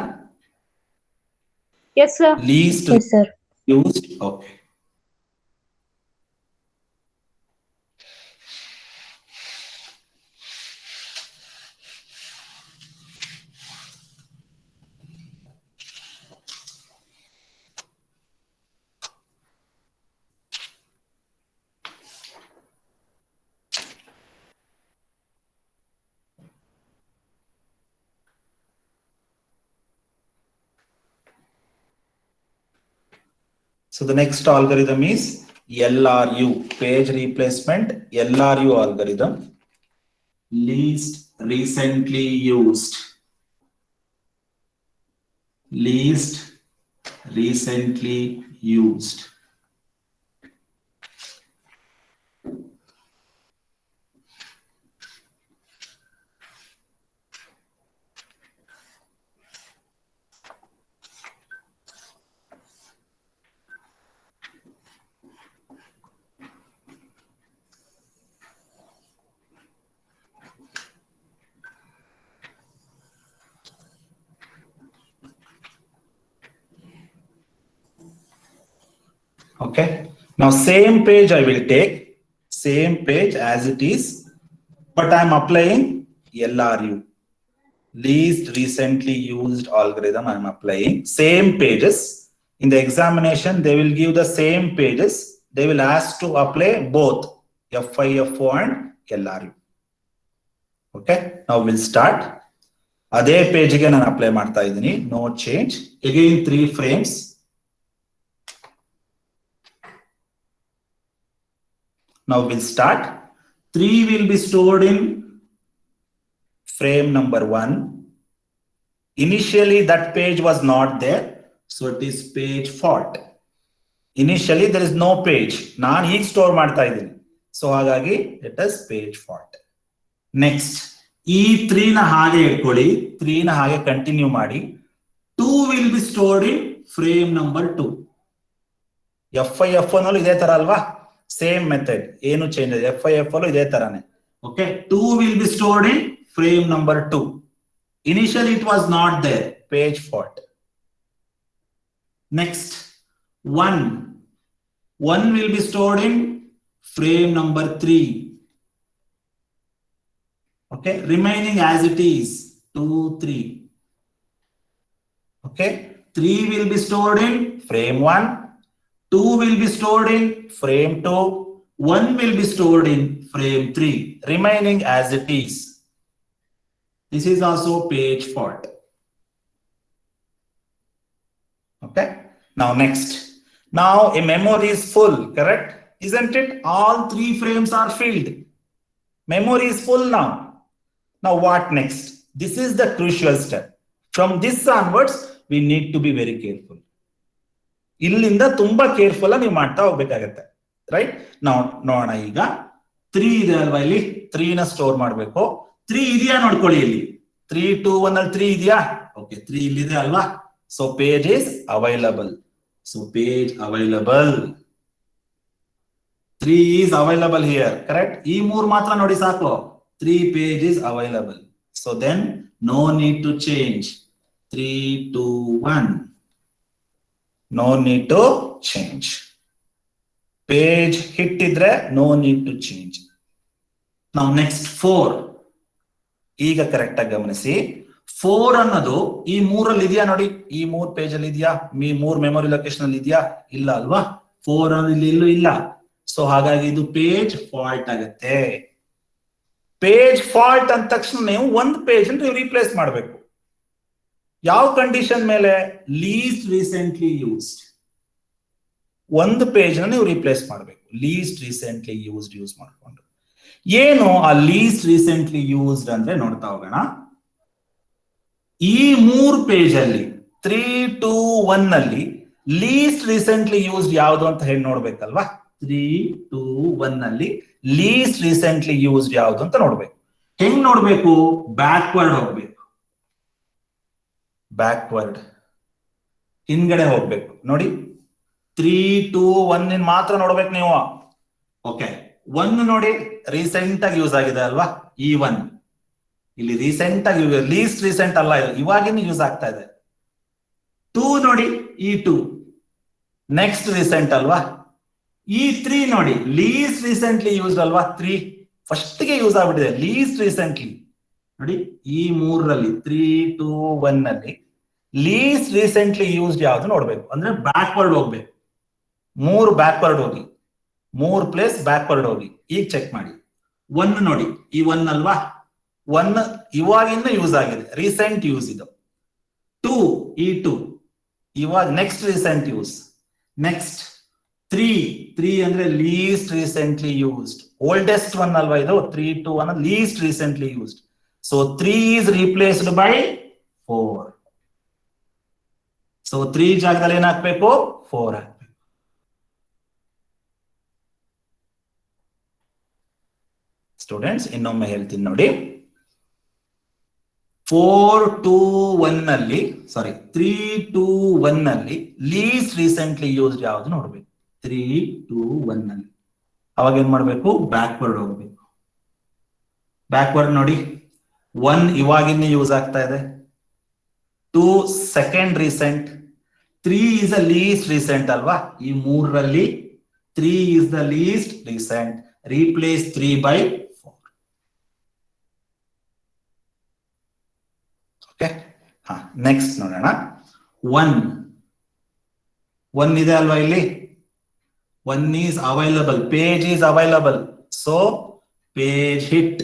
Yes, sir. Least Yes, sir. used. Okay. So the next algorithm is LRU, page replacement LRU algorithm. Least recently used. Least recently used. Okay. Now same page I will take, same page as it is, but I am applying LRU. Least recently used algorithm I am applying. Same pages. In the examination, they will give the same pages. They will ask to apply both F5, F4 and LRU. Okay. Now we'll start. ಅದೇ ಪೇಜ್ಗೆ ನಾನು apply ಮಾಡ್ತಾ ಇದ್ದೀನಿ. No change. Again 3 frames. Now we'll start. 3 will be stored in frame number 1. Initially that page was not there, so it is page fault. Initially there is no page. ನಾನು ಈಗ store ಮಾಡ್ತಾ ಇದ್ದೀನಿ. So ಹಾಗಾಗಿ it is page fault. Next, ಈ 3 ನ ಹಾಗೆ ಇಟ್ಕೊಳ್ಳಿ, 3 ನ ಹಾಗೆ ಕಂಟಿನ್ಯೂ ಮಾಡಿ. 2 will be stored in frame number 2. F5, F1 ಅಲ್ಲೂ ಇದೇ ತರ ಅಲ್ವಾ? ಸೇಮ್ ಮೆಥಡ್, ಏನು ಚೇಂಜ್ ಇದೆ. F5, F1 ಇದೇ ತರಾನೇ. Okay, 2 will be stored in frame number 2. Initially it was not there, page fault. Next, 1 will be stored in frame number 3. Okay, remaining as it is 2, 3. Okay, 3 will be stored in frame 1, 2 will be stored in frame 2, 1 will be stored in frame 3, remaining as it is. This is also page fault. Okay, now next. Now a memory is full, correct? Isn't it? All 3 frames are filled. Memory is full now. Now what next? This is the crucial step. From this onwards, we need to be very careful. ಇಲ್ಲಿಂದ ತುಂಬಾ careful ನೀವು ಮಾಡ್ತಾ ಹೋಗ್ಬೇಕಾಗತ್ತೆ, right? ನಾವು ನೋಡೋಣ. ಈಗ 3 ಇದೆ ಅಲ್ವಾ, ಇಲ್ಲಿ 3 ನ ಸ್ಟೋರ್ ಮಾಡಬೇಕು. 3 ಇದೆಯಾ ನೋಡ್ಕೊಳ್ಳಿ, ಇಲ್ಲಿ 3, 2, 1 ಅಲ್ಲಿ 3 ಇದೆಯಾ? ಓಕೆ, 3 ಇಲ್ಲಿದೆ ಅಲ್ವಾ. So page is available. So page available, 3 is available here, correct? ಈ 3 ಮಾತ್ರ ನೋಡಿ ಸಾಕು. 3 page is available. So then no need to change. 3, 2, 1. No need to change. Page hit idre no need to change. Now next 4. ಈಗ correct ಆಗಿ ಗಮನಿಸಿ. 4 ಅನ್ನೋದು ಈ 3 ಅಲ್ಲಿ ಇದೆಯಾ ನೋಡಿ, ಈ 3 ಪೇಜ್ ಅಲ್ಲಿ ಇದೆಯಾ? 3 ಮೆಮೊರಿ ಲೊಕೇಶನ್ ಅಲ್ಲಿ ಇದೆಯಾ? ಇಲ್ಲ ಅಲ್ವಾ. 4 ಅಲ್ಲಿ ಇಲ್ಲೂ ಇಲ್ಲ. ಸೊ ಹಾಗಾಗಿ ಇದು ಪೇಜ್ ಫಾಲ್ಟ್ ಆಗುತ್ತೆ. ಪೇಜ್ ಫಾಲ್ಟ್ ಅಂದ ತಕ್ಷಣ ನೀವು ಒಂದು ಪೇಜ್ ನೀವು ರೀಪ್ಲೇಸ್ ಮಾಡಬೇಕು. ಯಾವ ಕಂಡೀಷನ್ ಮೇಲೆ? Least recently used. ಒಂದು ಪೇಜ್ ನೀವು ರೀಪ್ಲೇಸ್ ಮಾಡಬೇಕು, ಲೀಸ್ಟ್ ರೀಸೆಂಟ್ಲಿ ಯೂಸ್ ಮಾಡಿಕೊಂಡು. ಏನು ಆ ಲೀಸ್ಟ್ ರೀಸೆಂಟ್ಲಿ ಯೂಸ್ಡ್ ಅಂದ್ರೆ ನೋಡ್ತಾ ಹೋಗೋಣ. ಈ 3 ಪೇಜ್ ಅಲ್ಲಿ 3, 2, 1 ಅಲ್ಲಿ ಲೀಸ್ಟ್ ರೀಸೆಂಟ್ಲಿ ಯೂಸ್ಡ್ ಯಾವುದು ಅಂತ ಹೇಳಿ ನೋಡ್ಬೇಕಲ್ವಾ. 3, 2, 1 ಅಲ್ಲಿ ಲೀಸ್ಟ್ ರೀಸೆಂಟ್ಲಿ ಯೂಸ್ಡ್ ಯಾವುದು ಅಂತ ನೋಡ್ಬೇಕು. ಹೆಂಗ್ ನೋಡ್ಬೇಕು? ಬ್ಯಾಕ್ವರ್ಡ್ ಹೋಗ್ಬೇಕು. ಬ್ಯಾಕ್ವರ್ಡ್ ಹಿಂದ್ಗಡೆ ಹೋಗ್ಬೇಕು ನೋಡಿ. 3, 2, 1 ಮಾತ್ರ ನೋಡ್ಬೇಕು ನೀವು. ಓಕೆ, 1 ನೋಡಿ ರೀಸೆಂಟ್ ಆಗಿ ಯೂಸ್ ಆಗಿದೆ ಅಲ್ವಾ, ಈ 1. ಇಲ್ಲಿ ರೀಸೆಂಟ್ ಆಗಿ ಲೀಸ್ಟ್ ರೀಸೆಂಟ್ ಅಲ್ಲ, ಇದು ಇವಾಗಿನ ಯೂಸ್ ಆಗ್ತಾ ಇದೆ. 2 ನೋಡಿ, E2 ನೆಕ್ಸ್ಟ್ ರೀಸೆಂಟ್ ಅಲ್ವಾ. E3 ನೋಡಿ, ಲೀಸ್ಟ್ ರೀಸೆಂಟ್ಲಿ ಯೂಸ್ಡ್ ಅಲ್ವಾ. 3 ಫಸ್ಟ್ ಗೆ ಯೂಸ್ ಆಗ್ಬಿಟ್ಟಿದೆ, ಲೀಸ್ಟ್ ರೀಸೆಂಟ್ಲಿ ನೋಡಿ. ಈ 3ರಲ್ಲಿ 3, 2, 1 ನಲ್ಲಿ ಲೀಸ್ಟ್ ರೀಸೆಂಟ್ಲಿ ಯೂಸ್ಡ್ ಯಾವ್ದು ನೋಡ್ಬೇಕು ಅಂದ್ರೆ ಬ್ಯಾಕ್ವರ್ಡ್ ಹೋಗ್ಬೇಕು. 3 ಬ್ಯಾಕ್ವರ್ಡ್ ಹೋಗಿ, 3 ಪ್ಲೇಸ್ ಬ್ಯಾಕ್ವರ್ಡ್ ಹೋಗಿ. ಈಗ ಚೆಕ್ ಮಾಡಿ. 1 ನೋಡಿ, ಈ 1 ಅಲ್ವಾ. 1 ಇವಾಗಿಂದ ಯೂಸ್ ಆಗಿದೆ, ರೀಸೆಂಟ್ ಯೂಸ್ ಇದು. 2 E2 ಇವಾಗ ನೆಕ್ಸ್ಟ್ ರೀಸೆಂಟ್ ಯೂಸ್. ನೆಕ್ಸ್ಟ್ 3 ಅಂದ್ರೆ least recently used, oldest one ಅಲ್ವಾ ಇದು. 3, 2 ಅನ್ನೋದು least recently used. So 3 is replaced by 4. So 3 ಜಾಗದಲ್ಲಿ ಏನ್ ಹಾಕ್ಬೇಕು, 4 ಹಾಕ್ಬೇಕು. ಸ್ಟೂಡೆಂಟ್ಸ್ ಇನ್ನೊಮ್ಮೆ ಹೇಳ್ತೀನಿ ನೋಡಿ. 4, 2, 1 ನಲ್ಲಿ, ಸಾರಿ 3, 2, 1 ನಲ್ಲಿ ಲೀಸ್ಟ್ ರೀಸೆಂಟ್ಲಿ ಯೂಸ್ಡ್ ಯಾವ್ದು ನೋಡ್ಬೇಕು. 3, 2, 1 ನಲ್ಲಿ ಅವಾಗ ಏನ್ ಮಾಡ್ಬೇಕು, ಬ್ಯಾಕ್ವರ್ಡ್ ಹೋಗ್ಬೇಕು. ಬ್ಯಾಕ್ವರ್ಡ್ ನೋಡಿ, 1 ಇವಾಗಿನ ಯೂಸ್ ಆಗ್ತಾ ಇದೆ, 2 second recent, 3 is the least recent ಅಲ್ವಾ. ಈ 3ರಲ್ಲಿ 3 is the least recent. Replace 3 by 4. Okay, ಹಾ ನೆಕ್ಸ್ಟ್ ನೋಡೋಣ. 1 ಇದೆ ಅಲ್ವಾ ಇಲ್ಲಿ. 1 is available, page is available, so page hit,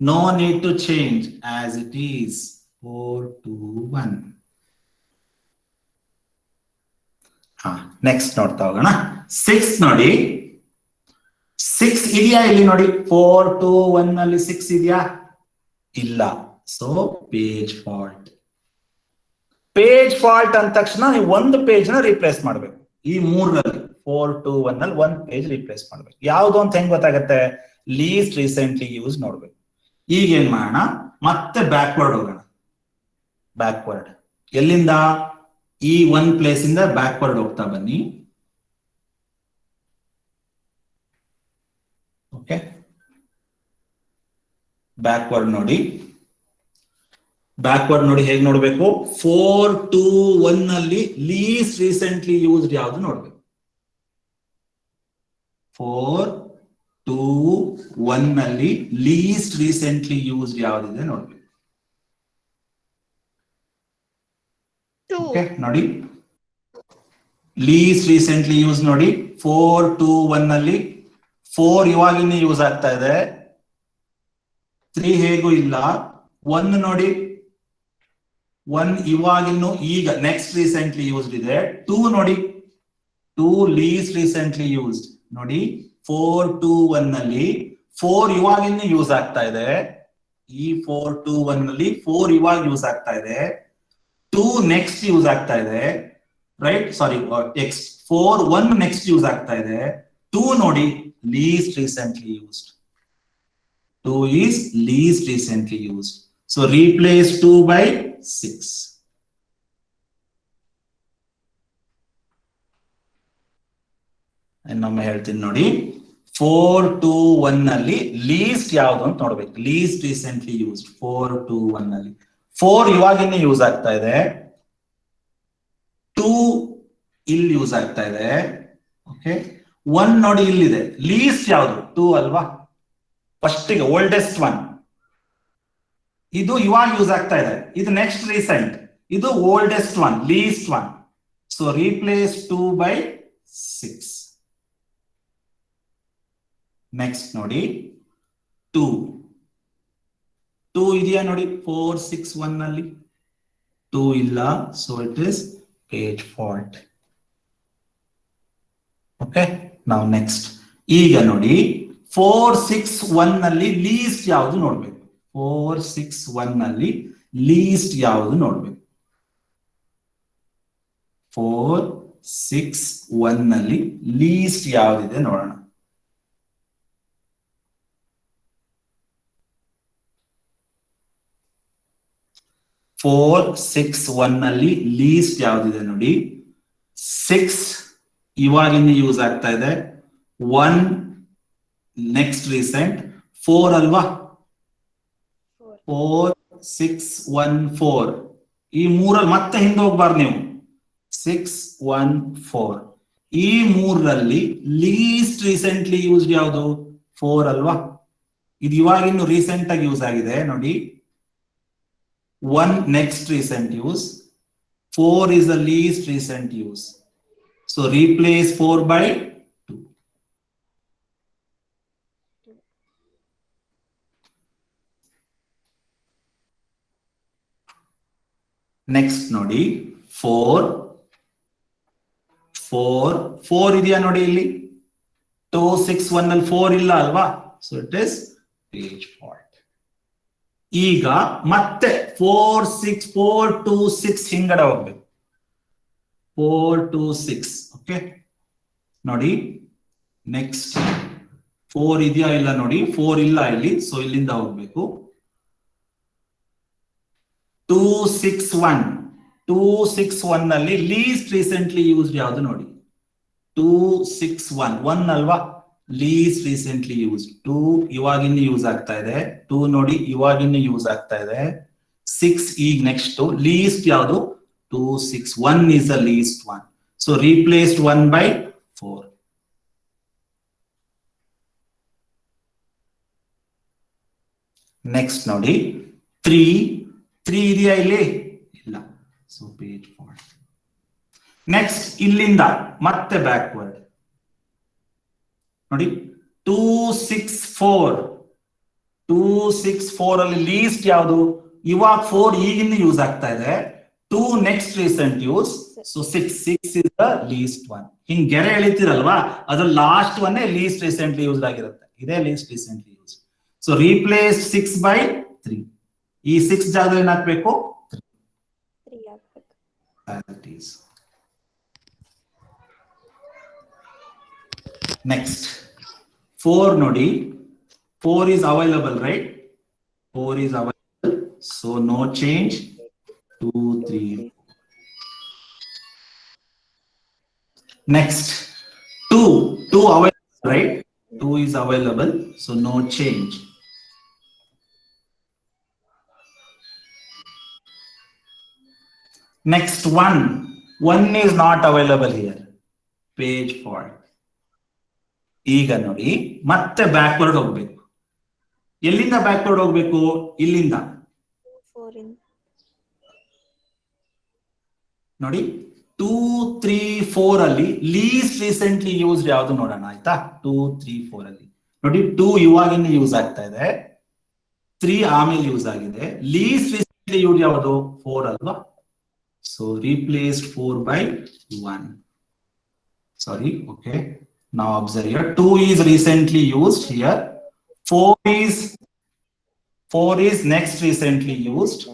no need to change as it is. 4, 2, 1. Next ನೋಡ್ತಾ ಹೋಗೋಣ. 6 ನೋಡಿ, 6 ಇದೆಯಾ ಇಲ್ಲಿ ನೋಡಿ. 4, 2, 1 ನಲ್ಲಿ 6 ಇದೆಯಾ, ಇಲ್ಲ. So page fault. Page fault ಅಂದ ತಕ್ಷಣ ನೀವು ಒಂದು ಪೇಜ್ ನ ರಿಪ್ಲೇಸ್ ಮಾಡ್ಬೇಕು. ಈ 3ರಲ್ಲಿ 4, 2, 1 ನಲ್ಲಿ ಒಂದು ಪೇಜ್ ರಿಪ್ಲೇಸ್ ಮಾಡ್ಬೇಕು. ಯಾವ್ದು ಅಂತ ಹೆಂಗ್ ಗೊತ್ತಾಗತ್ತೆ, ಲೀಸ್ಟ್ ರೀಸೆಂಟ್ಲಿ ಯೂಸ್ ನೋಡ್ಬೇಕು. ಈಗ ಏನ್ ಮಾಡೋಣ, ಮತ್ತೆ ಬ್ಯಾಕ್ವರ್ಡ್ ಹೋಗೋಣ. ಬ್ಯಾಕ್ವರ್ಡ್ ಎಲ್ಲಿಂದ, ಈ 1 ಪ್ಲೇಸ್ ಇಂದ ಬ್ಯಾಕ್ವರ್ಡ್ ಹೋಗ್ತಾ ಬನ್ನಿ. ಓಕೆ, ಬ್ಯಾಕ್ವರ್ಡ್ ನೋಡಿ. ಬ್ಯಾಕ್ವರ್ಡ್ ನೋಡಿ ಹೇಗೆ ನೋಡ್ಬೇಕು. 4, 2, 1 ನಲ್ಲಿ ಲೀಸ್ಟ್ ರೀಸೆಂಟ್ಲಿ ಯೂಸ್ಡ್ ಯಾವ್ದು ನೋಡ್ಬೇಕು. 4, 2, 1 ನಲ್ಲಿ ಲೀಸ್ಟ್ ರೀಸೆಂಟ್ಲಿ ಯೂಸ್ಡ್ ಯಾವ್ದಿದೆ ನೋಡ್ಬೇಕು. ಓಕೆ ನೋಡಿ, ಲೀಸ್ಟ್ ರೀಸೆಂಟ್ಲಿ ಯೂಸ್ ನೋಡಿ. 4, 2, 1 ನಲ್ಲಿ 4 ಇವಾಗಿನ ಯೂಸ್ ಆಗ್ತಾ ಇದೆ, 3 ಹೇಗೂ ಇಲ್ಲ. 1 ನೋಡಿ, 1 ಇವಾಗಿನ್ನು ಈಗ ನೆಕ್ಸ್ಟ್ ರೀಸೆಂಟ್ಲಿ ಯೂಸ್ಡ್ ಇದೆ. 2 ನೋಡಿ, 2 ಲೀಸ್ಟ್ ರೀಸೆಂಟ್ಲಿ ಯೂಸ್ಡ್ ನೋಡಿ. 4, 2, 1 ನಲ್ಲಿ 4 ಇವಾಗಿನ್ನು ಯೂಸ್ ಆಗ್ತಾ ಇದೆ. ಈ 4, 2, 1 ನಲ್ಲಿ 4 ಇವಾಗ ಯೂಸ್ ಆಗ್ತಾ ಇದೆ. 2 ನೆಕ್ಸ್ಟ್ ಯೂಸ್ ಆಗ್ತಾ ಇದೆ, ರೈಟ್. ಸಾರಿ, 4, 1 ನೆಕ್ಸ್ಟ್ ಯೂಸ್ ಆಗ್ತಾ ಇದೆ. 2 ನೋಡಿ, least recently used. 2 is least recently used. So replace 2 by 6. ಇನ್ನೊಮ್ಮೆ ಹೇಳ್ತೀನಿ ನೋಡಿ. 4, 2, 1 ನಲ್ಲಿ ಲೀಸ್ಟ್ ಯಾವ್ದು ಅಂತ ನೋಡ್ಬೇಕು. ಲೀಸ್ಟ್ ರೀಸೆಂಟ್ಲಿ ಯೂಸ್ಡ್ 4, 2, 1 ನಲ್ಲಿ 4 ಇವಾಗಿನ ಯೂಸ್ ಆಗ್ತಾ ಇದೆ. 2 ಇಲ್ಲಿ ಯೂಸ್ ಆಗ್ತಾ ಇದೆ. ಓಕೆ, 1 ನೋಡಿ ಇಲ್ಲಿದೆ. ಲೀಸ್ಟ್ ಯಾವ್ದು, 2 ಅಲ್ವಾ. ಫಸ್ಟ್ ಗೆ ಓಲ್ಡೆಸ್ಟ್ ಒನ್, ಇದು ಇವಾಗ ಯೂಸ್ ಆಗ್ತಾ ಇದೆ. ಇದು ನೆಕ್ಸ್ಟ್ ರೀಸೆಂಟ್, ಇದು oldest one, least one. So replace 2 by 6. Next ನೋಡಿ, 2 ಇದೆಯಾ ನೋಡಿ. 4, 6, 1 ನಲ್ಲಿ 2 ಇಲ್ಲ, so it is page fault. Okay, ನಾವು ನೆಕ್ಸ್ಟ್ ಈಗ ನೋಡಿ 4, 6, 1 ನಲ್ಲಿ ಲೀಸ್ಟ್ ಯಾವುದು ನೋಡ್ಬೇಕು. 4, 6, 1 ನಲ್ಲಿ ಲೀಸ್ಟ್ ಯಾವುದು ನೋಡ್ಬೇಕು. 4, 6, 1 ನಲ್ಲಿ ಲೀಸ್ಟ್ ಯಾವ್ದಿದೆ ನೋಡೋಣ. 4, 6, 1 ನಲ್ಲಿ ಲೀಸ್ಟ್ ಯಾವ್ದಿದೆ ನೋಡಿ. 6 ಇವಾಗಿನ ಯೂಸ್ ಆಗ್ತಾ ಇದೆ. 1 ನೆಕ್ಸ್ಟ್ ರೀಸೆಂಟ್, 4 ಅಲ್ವಾ. 4 6 1 4 ಈ ಮೂರಲ್ಲಿ ಮತ್ತೆ ಹಿಂದೆ ಹೋಗ್ಬಾರ್ದು ನೀವು 6 1 4 ಈ ಮೂರರಲ್ಲಿ ಲೀಸ್ಟ್ ರೀಸೆಂಟ್ಲಿ ಯೂಸ್ಡ್ ಯಾವುದು 4 ಅಲ್ವಾ ಇದು ಇವಾಗ ಇನ್ನು ರೀಸೆಂಟ್ ಆಗಿ ಯೂಸ್ ಆಗಿದೆ ನೋಡಿ 1 next recent use 4 is the least recent use so replace 4 by 2 next ನೋಡಿ 4 ಇದೆಯಾ ನೋಡಿ ಇಲ್ಲಿ 2 6 1 ಅಲ್ಲಿ 4 ಇಲ್ಲ ಅಲ್ವಾ so it is page fault ಈಗ ಮತ್ತೆ 4 6 4 2 6 ಹಿಂಗಡೆ ಹೋಗ್ಬೇಕು 4 2 6 ಓಕೆ ನೋಡಿ ನೆಕ್ಸ್ಟ್ 4 ಇದೆಯಾ ಇಲ್ಲ ನೋಡಿ 4 ಇಲ್ಲ ಇಲ್ಲಿ ಸೊ ಇಲ್ಲಿಂದ ಹೋಗ್ಬೇಕು 2 6 1 ಅಲ್ಲಿ ಲೀಸ್ಟ್ ರೀಸೆಂಟ್ಲಿ ಯೂಸ್ಡ್ ಯಾವುದು ನೋಡಿ 2 6 1 ಅಲ್ವಾ ಲೀಸ್ಟ್ ರೀಸೆಂಟ್ಲಿ ಯೂಸ್ 2 ಇವಾಗಿನ್ನು ಯೂಸ್ ಆಗ್ತಾ ಇದೆ 2 ನೋಡಿ ಇವಾಗಿನ್ನು ಯೂಸ್ ಆಗ್ತಾ ಇದೆ 6 ಈಗ ನೆಕ್ಸ್ಟ್ ಲೀಸ್ಟ್ ಯಾವುದು 2 6 1 is the least one so replaced 1 by 4 next ನೋಡಿ 3 ಇದೆಯಾ ಇಲ್ಲಿ ಇಲ್ಲ so page 4 next ಇಲ್ಲಿಂದ ಮತ್ತೆ ಬ್ಯಾಕ್ವರ್ಡ್ ನೋಡಿ 264 ಅಲ್ಲಿ ಲೀಸ್ಟ್ ಯಾವುದು ಇವಾಗ 4 ಈಗಿನ ಯೂಸ್ ಆಗ್ತಾ ಇದೆ 2 next recent use so 6 is the least one ಹಿಂಗ್ ಗೆರೆ ಎಳಿತೀರಲ್ವಾ ಅದ್ರ last one least recently use ಆಗಿರುತ್ತೆ ಇದೇ least recently use so replace 6 by 3 ಈ 6 ಜಾಗದಲ್ಲಿ ಏನ್ ಹಾಕ್ಬೇಕು 3 ಹಾಕ್ಬೇಕು that is next 4 ನೋಡಿ 4 is available right 4 is available so no change 2 3 next 2 available right 2 is available so no change next 1 is not available here page fault ಈಗ ನೋಡಿ ಮತ್ತೆ backward ಹೋಗ್ಬೇಕು ಎಲ್ಲಿಂದ ಬ್ಯಾಕ್ವರ್ಡ್ ಹೋಗ್ಬೇಕು ಇಲ್ಲಿಂದ 4 ನೋಡಿ 2 3 4 ಅಲ್ಲಿ ಲೀಸ್ಟ್ ರೀಸೆಂಟ್ಲಿ ಯೂಸ್ಡ್ ಯಾವುದು ನೋಡೋಣ ಆಯ್ತಾ 2 3 4 ಅಲ್ಲಿ ನೋಡಿ 2 ಇವಾಗಿನ ಯೂಸ್ ಆಗ್ತಾ ಇದೆ 3 ಆಮೇಲೆ ಯೂಸ್ ಆಗಿದೆ ಲೀಸ್ಟ್ ರೀಸೆಂಟ್ಲಿ ಯೂಸ್ ಯಾವುದು 4 ಅಲ್ವಾ so replaced 4 by 1 sorry okay now observe here 2 is recently used here 4 is next recently used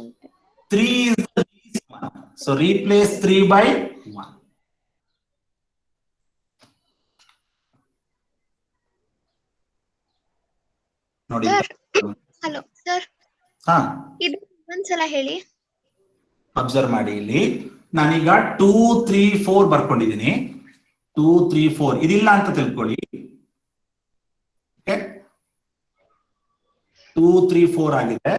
3 is the least one so replace 3 by 1 ನೋಡಿ ಹಲೋ ಸರ್ ಹಾ ಇದು ಒಂದ್ಸಲ ಹೇಳಿ ಅಬ್ಸರ್ವ್ ಮಾಡಿ ಇಲ್ಲಿ ನಾನೀಗ 2 3 4 ಬರ್ಕೊಂಡಿದ್ದೀನಿ 2 3 4 ಇದಿಲ್ಲ ಅಂತ ತಿಳ್ಕೊಳ್ಳಿ 2 3 4 ಆಗಿದೆ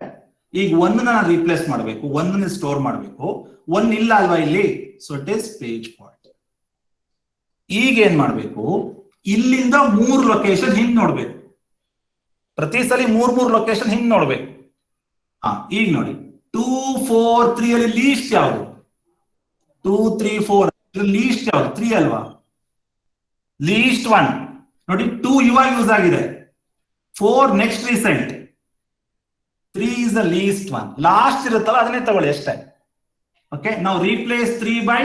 ಈಗ 1 ನಾನು ರೀಪ್ಲೇಸ್ ಮಾಡಬೇಕು 1 ಸ್ಟೋರ್ ಮಾಡಬೇಕು 1 ಇಲ್ಲ ಅಲ್ವಾ ಇಲ್ಲಿ so it is page fault ಈಗ ಏನ್ ಮಾಡಬೇಕು ಇಲ್ಲಿಂದ 3 ಲೊಕೇಶನ್ ಹಿಂಗ್ ನೋಡ್ಬೇಕು ಪ್ರತಿ ಸಲ 3 ಲೊಕೇಶನ್ ಹಿಂಗ್ ನೋಡ್ಬೇಕು ಈಗ ನೋಡಿ 2 4 3 ಅಲ್ಲಿ ಲೀಸ್ಟ್ ಯಾವುದು 2 3 4 ಲೀಸ್ಟ್ ಯಾವುದು 3 ಅಲ್ವಾ ಲೀಸ್ಟ್ 1 ನೋಡಿ 2 ಇವಾಗ ಯೂಸ್ ಆಗಿದೆ 4 next recent 3 is the least one last ಇರುತ್ತಲ್ಲ ಅದನ್ನೇ ತಗೊಳ್ಳಿ ಅಷ್ಟೇ ಓಕೆ ನಾವು ರೀಪ್ಲೇಸ್ 3 by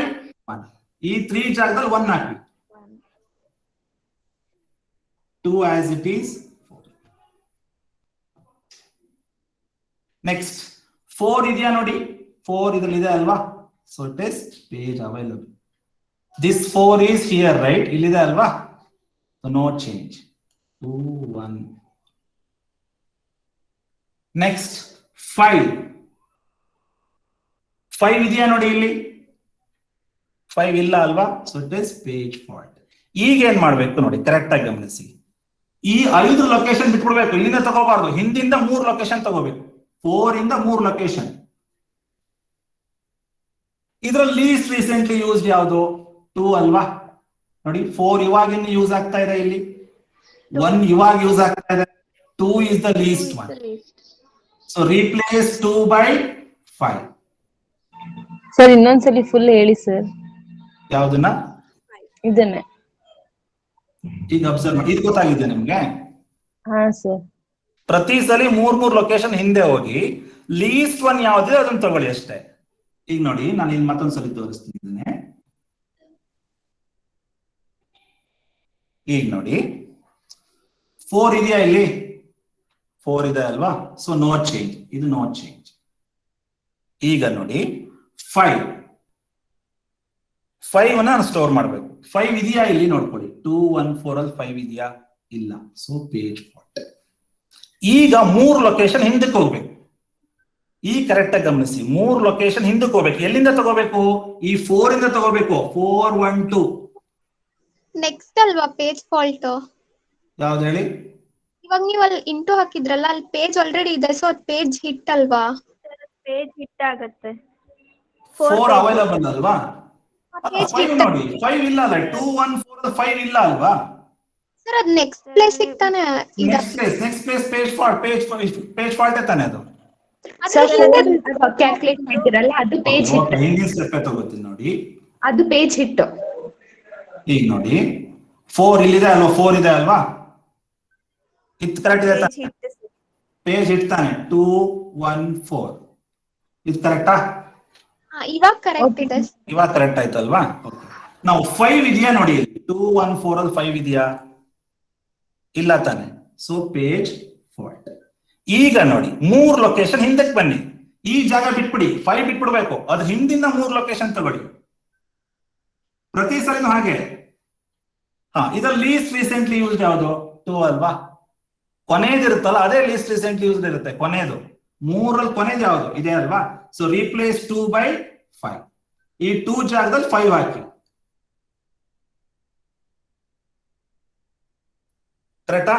1 ಈ 3 ಜಾಗದಲ್ಲಿ 1 ಹಾಕಿ 2 as it is ನೆಕ್ಸ್ಟ್ 4 ಇದೆಯಾ ನೋಡಿ 4 ಇದರಲ್ಲಿ ಇದೆ ಅಲ್ವಾ so it is page available this 4 is here right ಇಲ್ಲಿದೆ ಅಲ್ವಾ so no change 2 1 next 5 ಇದೆಯಾ ನೋಡಿ ಇಲ್ಲಿ 5 ಇಲ್ಲ ಅಲ್ವಾ so it is page fault ಈಗ ಏನ್ ಮಾಡ್ಬೇಕು ನೋಡಿ ಕರೆಕ್ಟ್ ಆಗಿ ಗಮನಿಸಿ ಈ 5 ಲೊಕೇಶನ್ ಬಿಟ್ಬಿಡ್ಬೇಕು ಇಲ್ಲಿಂದ ತಗೋಬಾರ್ದು ಹಿಂದಿಂದ 3 ಲೊಕೇಶನ್ ತಗೋಬೇಕು 4 ಇಂದ 3 ಲೊಕೇಶನ್. ಇದರಲ್ಲಿ ಲೀಸ್ಟ್ ರೀಸೆಂಟ್ಲಿ ಯೂಸ್ಡ್ ಯಾವುದು? 2 ಅಲ್ವಾ? ನೋಡಿ 4 ಇವಾಗ ಇನ್ನು ಯೂಸ್ ಆಗ್ತಾ ಇದೆ, ಇಲ್ಲಿ 1 ಇವಾಗ ಯೂಸ್ ಆಗ್ತಾ ಇದೆ, 2 is the least one. So replace 2 by 5. Sir ಇನ್ನೊಂದ್ಸಲಿ full ಹೇಳಿ ಸರ್. ಯಾವ್ದನ್ನ? ಇದನ್ನೇ. ಈಗ ಅಬ್ಸರ್ವ್ ಮಾಡಿ, ಇದು ಗೊತ್ತಾಗಿದೆ ನಿಮ್ಗೆ? ಹಾ ಸರ್. ಪ್ರತಿ ಸಲ 3 ಲೊಕೇಶನ್ ಹಿಂದೆ ಹೋಗಿ ಲೀಸ್ಟ್ ಒನ್ ಯಾವ್ದಿದೆ ಅದನ್ನ ತಗೊಳ್ಳಿ ಅಷ್ಟೇ. ಈಗ ನೋಡಿ ನಾನು ಇಲ್ಲಿ ಮತ್ತೊಂದ್ಸಲಿ ತೋರಿಸ್ತಿದ್ದೇನೆ. ಈಗ ನೋಡಿ 4 ಇದೆಯಾ ಇಲ್ಲಿ? 4 ಇದೆ ಅಲ್ವಾ? ಸೊ ನೋ ಚೇಂಜ್, ಇದು ನೋ ಚೇಂಜ್. ಈಗ ನೋಡಿ 5 ನಾನು ಸ್ಟೋರ್ ಮಾಡಬೇಕು. 5 ಇದೆಯಾ ಇಲ್ಲಿ? ನೋಡ್ಕೊಳ್ಳಿ 2 1 4 ಅಲ್ಲಿ 5 ಇದೆಯಾ? ಇಲ್ಲ. So page 40. ಈಗ 3 ಲೊಕೇಶನ್ ಹಿಂದಕ್ಕೆ ಹೋಗ್ಬೇಕು. ಈ ಕರೆಕ್ಟ್ ಆಗಿ ಗಮನಿಸಿ, 3 ಲೊಕೇಶನ್ ಹಿಂದಕ್ಕೆ ಹೋಗ್ಬೇಕು. ಎಲ್ಲಿಂದ ತಗೋಬೇಕು? ಈ 4 ಇಂದ ತಗೋಬೇಕು. 4 1 2 ನೆಕ್ಸ್ಟ್ ಅಲ್ವಾ ಪೇಜ್ ಫಾಲ್ಟ್? ಯಾವ್ದು ಹೇಳಿ? ಇವಾಗ ನೀವು ಅಲ್ಲಿ ಇಂಟು ಹಾಕಿದ್ರಲ್ಲ, ಅಲ್ಲಿ ಪೇಜ್ ಆಲ್ರೆಡಿ ಇದೆ, ಸೊ ಅದು ಪೇಜ್ ಹಿಟ್ ಅಲ್ವಾ? ಪೇಜ್ ಹಿಟ್ ಆಗುತ್ತೆ. 4 ಅವೈಲಬಲ್ ಅಲ್ವಾ? ಪೇಜ್ 5 ಹಿಟ್ ನೋಡಿ 5 ಇಲ್ಲ ಅಲ್ಲ, 2 1 4 5 ಇಲ್ಲ ಅಲ್ವಾ? ಸರ್ ಅದು ನೆಕ್ಸ್ಟ್ ಪ್ಲೇಸ್ ತಾನೆ ಇದೆ. ನೆಕ್ಸ್ಟ್ ಪ್ಲೇಸ್ ಪೇಜ್ ಫಾಲ್ಟ್ ತಾನೆ ಅದು. ಕ್ಯಾಲ್ಕುಲೇಟ್ ಮಾಡಿದಿರಲ್ಲ ಅದು ಪೇಜ್ ಹಿಟ್. ಹಿಂದಿನ ಸ್ಟೆಪ್ ತಗೋತೀನಿ ನೋಡಿ, ಅದು ಪೇಜ್ ಹಿಟ್. ಈಗ ನೋಡಿ 4 ಇಲ್ಲಿದೆ ಅಲ್ವಾ? 4 ಇದೆ ಅಲ್ವಾ? ಇದು ಕರೆಕ್ಟ್ ಇದೆ ತಾನೆ? ಪೇಜ್ ಹಿಟ್ ತಾನೆ? 2 1 4 ಇದು ಕರೆಕ್ಟಾ? ಇವಾಗ ಕರೆಕ್ಟ್ ಇದೆ. ಇವಾಗ ಕರೆಕ್ಟ್ ಆಯ್ತಲ್ವಾ? ನಾವು 5 ಇದೆಯಾ ನೋಡಿ, 2 1 4 ಅಲ್ಲಿ 5 ಇದೆಯಾ? ಇಲ್ಲ ತಾನೆ? So page fault. ಈಗ ನೋಡಿ 3 ಲೊಕೇಶನ್ ಹಿಂದಕ್ಕೆ ಬನ್ನಿ. ಈ ಜಾಗ ಬಿಟ್ಬಿಡಿ, 5 ಬಿಟ್ಬಿಡ್ಬೇಕು. ಅದ್ರ ಹಿಂದಿನ 3 ಲೊಕೇಶನ್ ತಗೊಳ್ಳಿ. ಪ್ರತಿ ಸಲಿನೂ ಹಾಗೆ. ಇದರ ಲೀಸ್ಟ್ ರೀಸೆಂಟ್ಲಿ ಯೂಸ್ಡ್ ಯಾವುದು? 2 ಅಲ್ವಾ? ಕೊನೆಯದಿರುತ್ತಲ್ಲ ಅದೇ ಲೀಸ್ಟ್ ರೀಸೆಂಟ್ಲಿ ಯೂಸ್ಡ್ ಇರುತ್ತೆ. ಕೊನೆಯದು 3ರಲ್ಲಿ ಕೊನೆಯದು ಯಾವುದು? ಇದೆ ಅಲ್ವಾ? So replace 2 by 5. ಈ 2 ಜಾಗದಲ್ಲಿ 5 ಹಾಕಿ. ಕರೆಕ್ಟಾ?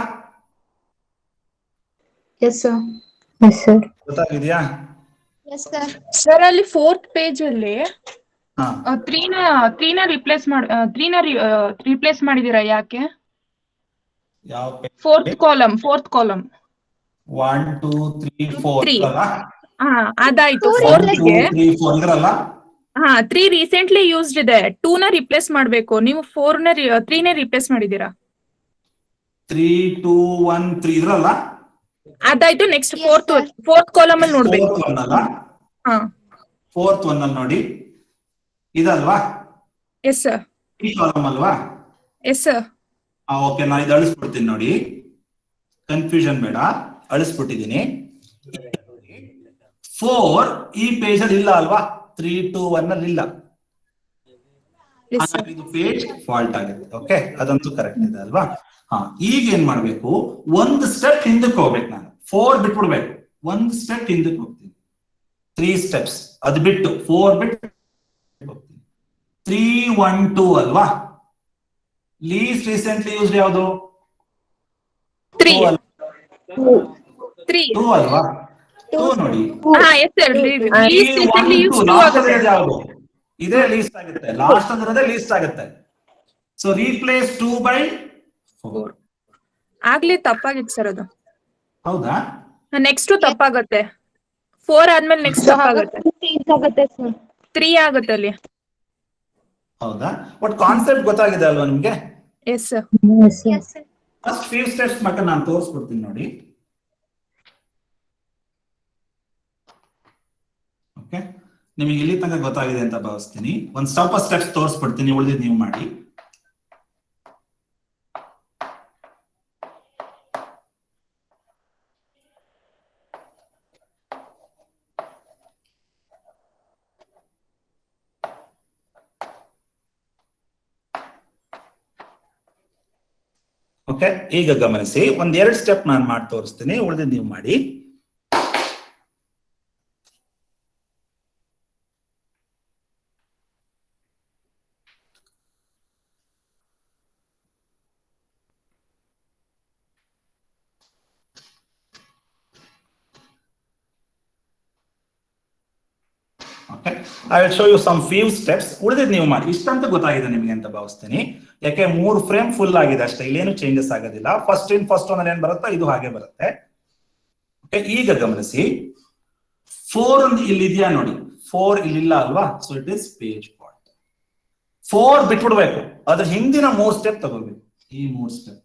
Yes sir. Yes sir. ಗೊತ್ತಾಗಿದ್ಯಾ? Yes sir. ಸರ್ ಅಲ್ಲಿ 4th ಪೇಜ್ ಅಲ್ಲಿ ಹಾ, 3ನ ರಿಪ್ಲೇಸ್ ಮಾಡಿದೀರಾ ಯಾಕೆ? ಯಾವ? 4th column 1 2 3 4 3. ಅಲ್ಲ? ಅದಾಯ್ತು. 1 4th 2 ಗೆ 3 4 ಇದ್ರಲ್ಲ? 3 ರೀಸೆಂಟ್ಲಿ ಯೂಸ್ಡ್ ಇದೆ. 2ನ ರಿಪ್ಲೇಸ್ ಮಾಡ್ಬೇಕು. ನೀವು 3ನೇ ರಿಪ್ಲೇಸ್ ಮಾಡಿದೀರಾ. 3 2 1 3 ಇದ್ರಲ್ಲ? ಅದಾಯ್ತು. Next Yes, sir. 4th column ಅಲ್ಲಿ ನೋಡ್ಬೇಕು. 4th one ಅಲ್ಲ? ಹಾ 4th one ಅಲ್ಲಿ ನೋಡಿ, ಇದಲ್ವಾ? Yes sir. ಈ ಕಾಲಮ್ ಅಲ್ವಾ? Yes sir. ಓಕೆ, ನಾನು ಇದು ಅಳಿಸ್ಬಿಡ್ತೀನಿ ನೋಡಿ, ಕನ್ಫ್ಯೂಷನ್ ಬೇಡ, ಅಳಿಸ್ಬಿಟ್ಟಿದ್ದೀನಿ. 4 ಈ ಪೇಜ್ ಅಲ್ಲಿ ಇಲ್ಲ ಅಲ್ವಾ? 3 2 1 ಅಲ್ಲಿ ಇಲ್ಲ. Yes, sir. ಇದು ಪೇಜ್ ಫಾಲ್ಟ್ ಆಗುತ್ತೆ. ಓಕೆ, ಅದಂತೂ ಕರೆಕ್ಟ್ ಇದೆ ಅಲ್ವಾ? ಈಗ ಏನ್ ಮಾಡ್ಬೇಕು? ಒಂದು ಸ್ಟೆಪ್ ಹಿಂದಕ್ಕೆ ಹೋಗ್ಬೇಕು. ನಾನು 4 ಬಿಟ್ಬಿಡ್ಬೇಕು, ಒಂದು ಸ್ಟೆಪ್ ಹಿಂದಕ್ಕೆ ಹೋಗ್ತೀನಿ. 3 steps ಅದು ಬಿಟ್ಟು 4 ಬಿಟ್ಟು ಹೋಗ್ತೀನಿ. 3 1 2 ಅಲ್ವಾ? ಲೀಸ್ಟ್ ರೀಸೆಂಟ್ಲಿ ಯೂಸ್ಡ್ ಯಾವುದು? 3 2 ಅಲ್ವಾ? 2 ನೋಡಿ. Yes sir. Least recently use 2 ಆಗುತ್ತೆ. ಯಾವುದು? ಇದೇ ಲೀಸ್ಟ್ ಆಗುತ್ತೆ. ಲಾಸ್ಟ್ ಅಂದ್ರೆ ಲೀಸ್ಟ್ ಆಗುತ್ತೆ. So replace 2 by 4. ಆಗ್ಲಿ ತಪ್ಪಾಗಿತ್ತು ಸರ್ ಅದು. ಹೌದಾ? ನೆಕ್ಸ್ಟ್ ತಪ್ಪಾಗತ್ತೆ. 4 ಆದ್ಮೇಲೆ ನೆಕ್ಸ್ಟ್ ತಪ್ಪಾಗತ್ತೆ. 3 ಆಗುತ್ತೆ ಅಲ್ಲಿ. ಹೌದಾ? ಬಟ್ ಕಾನ್ಸೆಪ್ಟ್ ಗೊತ್ತಾಗಿದೆ ಅಲ್ವಾ ನಿಮ್ಗೆ? S sir. Yes sir. First few steps ಮಟ್ಟ ನಾನು ತೋರಿಸ್ಬಿಡ್ತೀನಿ ನೋಡಿ. ಓಕೆ, ನಿಮಗೆ ಇಲ್ಲಿ ತನಕ ಗೊತ್ತಾಗಿದೆ ಅಂತ ಭಾವಿಸ್ತೀನಿ. ಒಂದು ಸ್ವಲ್ಪ ಸ್ಟೆಪ್ಸ್ ತೋರಿಸ್ಬಿಡ್ತೀನಿ, ಉಳಿದಿದ್ದು ನೀವು ಮಾಡಿ. ಓಕೆ, ಈಗ ಗಮನಿಸಿ, ಒಂದ್ 2 ಸ್ಟೆಪ್ ನಾನು ಮಾಡಿ ತೋರಿಸ್ತೀನಿ, ಉಳಿದಿದ್ದು ನೀವು ಮಾಡಿ. Okay, I will show you some few steps. ಉಳಿದಿದ್ದು ನೀವು ಮಾಡಿ. ಇಷ್ಟಂತ ಗೊತ್ತಾಗಿದೆ ನಿಮಗೆ ಅಂತ ಭಾವಿಸ್ತೀನಿ. ಯಾಕೆ 3 ಫ್ರೇಮ್ ಫುಲ್ ಆಗಿದೆ ಅಷ್ಟೇ, ಇಲ್ಲೇನು ಚೇಂಜಸ್ ಆಗೋದಿಲ್ಲ. ಫಸ್ಟ್ ಇನ್ ಫಸ್ಟ್ ಒನ್ ಏನ್ ಬರುತ್ತೋ ಇದು ಹಾಗೆ ಬರುತ್ತೆ. ಓಕೆ, ಈಗ ಗಮನಿಸಿ 4 ಇಲ್ಲಿ ಇದೆಯಾ ನೋಡಿ, 4 ಇಲ್ಲಿಲ್ಲ ಅಲ್ವಾ, so it is page fault. 4 ಬಿಟ್ಬಿಡ್ಬೇಕು, ಅದ್ರ ಹಿಂದಿನ 3 ಸ್ಟೆಪ್ ತಗೋಬೇಕು. ಈ 3 ಸ್ಟೆಪ್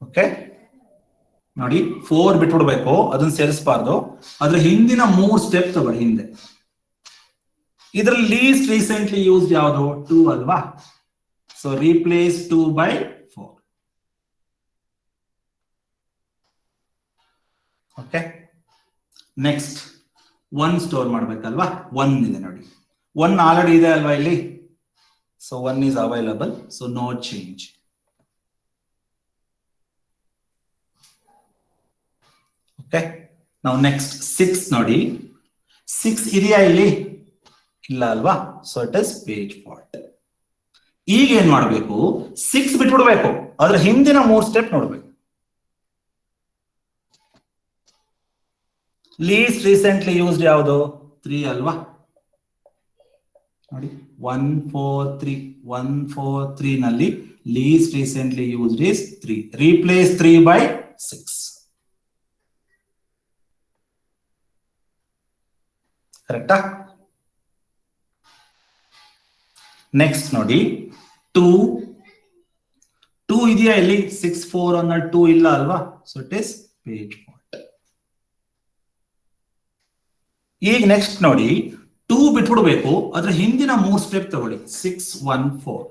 ಓಕೆ ನೋಡಿ, 4 ಬಿಟ್ಬಿಡ್ಬೇಕು, ಅದನ್ನ ಸೇರಿಸಬಾರ್ದು. ಅದ್ರ ಹಿಂದಿನ 3 ಸ್ಟೆಪ್ ತಗೊಳ್ಳಿ ಹಿಂದೆ. ಇದ್ರಲ್ಲಿ ಲೀಸ್ಟ್ ರೀಸೆಂಟ್ಲಿ ಯೂಸ್ಡ್ ಯಾವುದು? 2 ಅಲ್ವಾ, so replace 2 by 4. Okay, next 1 store ಮಾಡ್ಬೇಕಲ್ವಾ, 1 ಇದೆ ನೋಡಿ, 1 ಆಲ್ರೆಡಿ ಇದೆ ಅಲ್ವಾ ಇಲ್ಲಿ, so 1 is available, so no change. Okay, ನಾವು ನೆಕ್ಸ್ಟ್ 6 ನೋಡಿ, 6 ಇದೆಯಾ ಇಲ್ಲಿ? ಇಲ್ಲ ಅಲ್ವಾ, so it is page fault. ಈಗ ಏನ್ ಮಾಡಬೇಕು? 6 ಬಿಟ್ಬಿಡ್ಬೇಕು, ಅದ್ರ ಹಿಂದಿನ 3 ಸ್ಟೆಪ್ ನೋಡ್ಬೇಕು. ಲೀಸ್ಟ್ ರೀಸೆಂಟ್ಲಿ ಯೂಸ್ಡ್ ಯಾವುದು? 3 ಅಲ್ವಾ ನೋಡಿ, 1 4 3 1 4 3 ನಲ್ಲಿ least recently used is 3. Replace 3 by 6. ಕರೆಕ್ಟಾ? ನೆಕ್ಸ್ಟ್ ನೋಡಿ 2 ಇದೆಯಾ ಇಲ್ಲಿ? 6 4 ಅನ್ನೋದು 2 ಇಲ್ಲ ಅಲ್ವಾ, so it is page fault. ಈಗ ನೆಕ್ಸ್ಟ್ ನೋಡಿ 2 ಬಿಟ್ಬಿಡ್ಬೇಕು, ಅದ್ರ ಹಿಂದಿನ 3 ಸ್ಟೆಪ್ ತಗೊಳ್ಳಿ. 6 1 4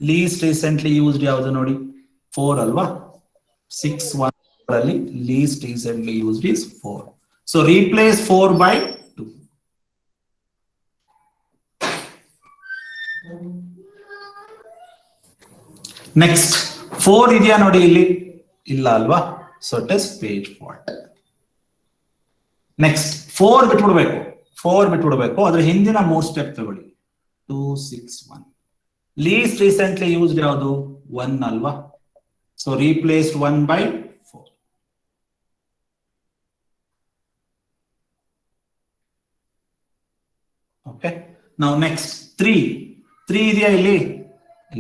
ಲೀಸ್ಟ್ ರೀಸೆಂಟ್ಲಿ ಯೂಸ್ಡ್ ಯಾವುದು ನೋಡಿ? 4 ಅಲ್ವಾ, 6 1 ಅಲ್ಲಿ least recently used is 4. So replace 4 by 2. Next 4 ಇದೆಯಾ ನೋಡಿ ಇಲ್ಲಿ? ಇಲ್ಲ ಅಲ್ವಾ, so it is page fault. Next 4 ಬಿಟ್ಬಿಡ್ಬೇಕು, ಅದ್ರ ಹಿಂದಿನ 3 ಸ್ಟೆಪ್ ತಗೊಳ್ಳಿ. 2 6 1 ಲೀಸ್ಟ್ ರೀಸೆಂಟ್ಲಿ ಯೂಸ್ಡ್ ಯಾವುದು? 1 ಅಲ್ವಾ, so replaced 1 by 4. ಓಕೆ, ನಾವು ನೆಕ್ಸ್ಟ್ 3 ಇದೆಯಾ ಇಲ್ಲಿ?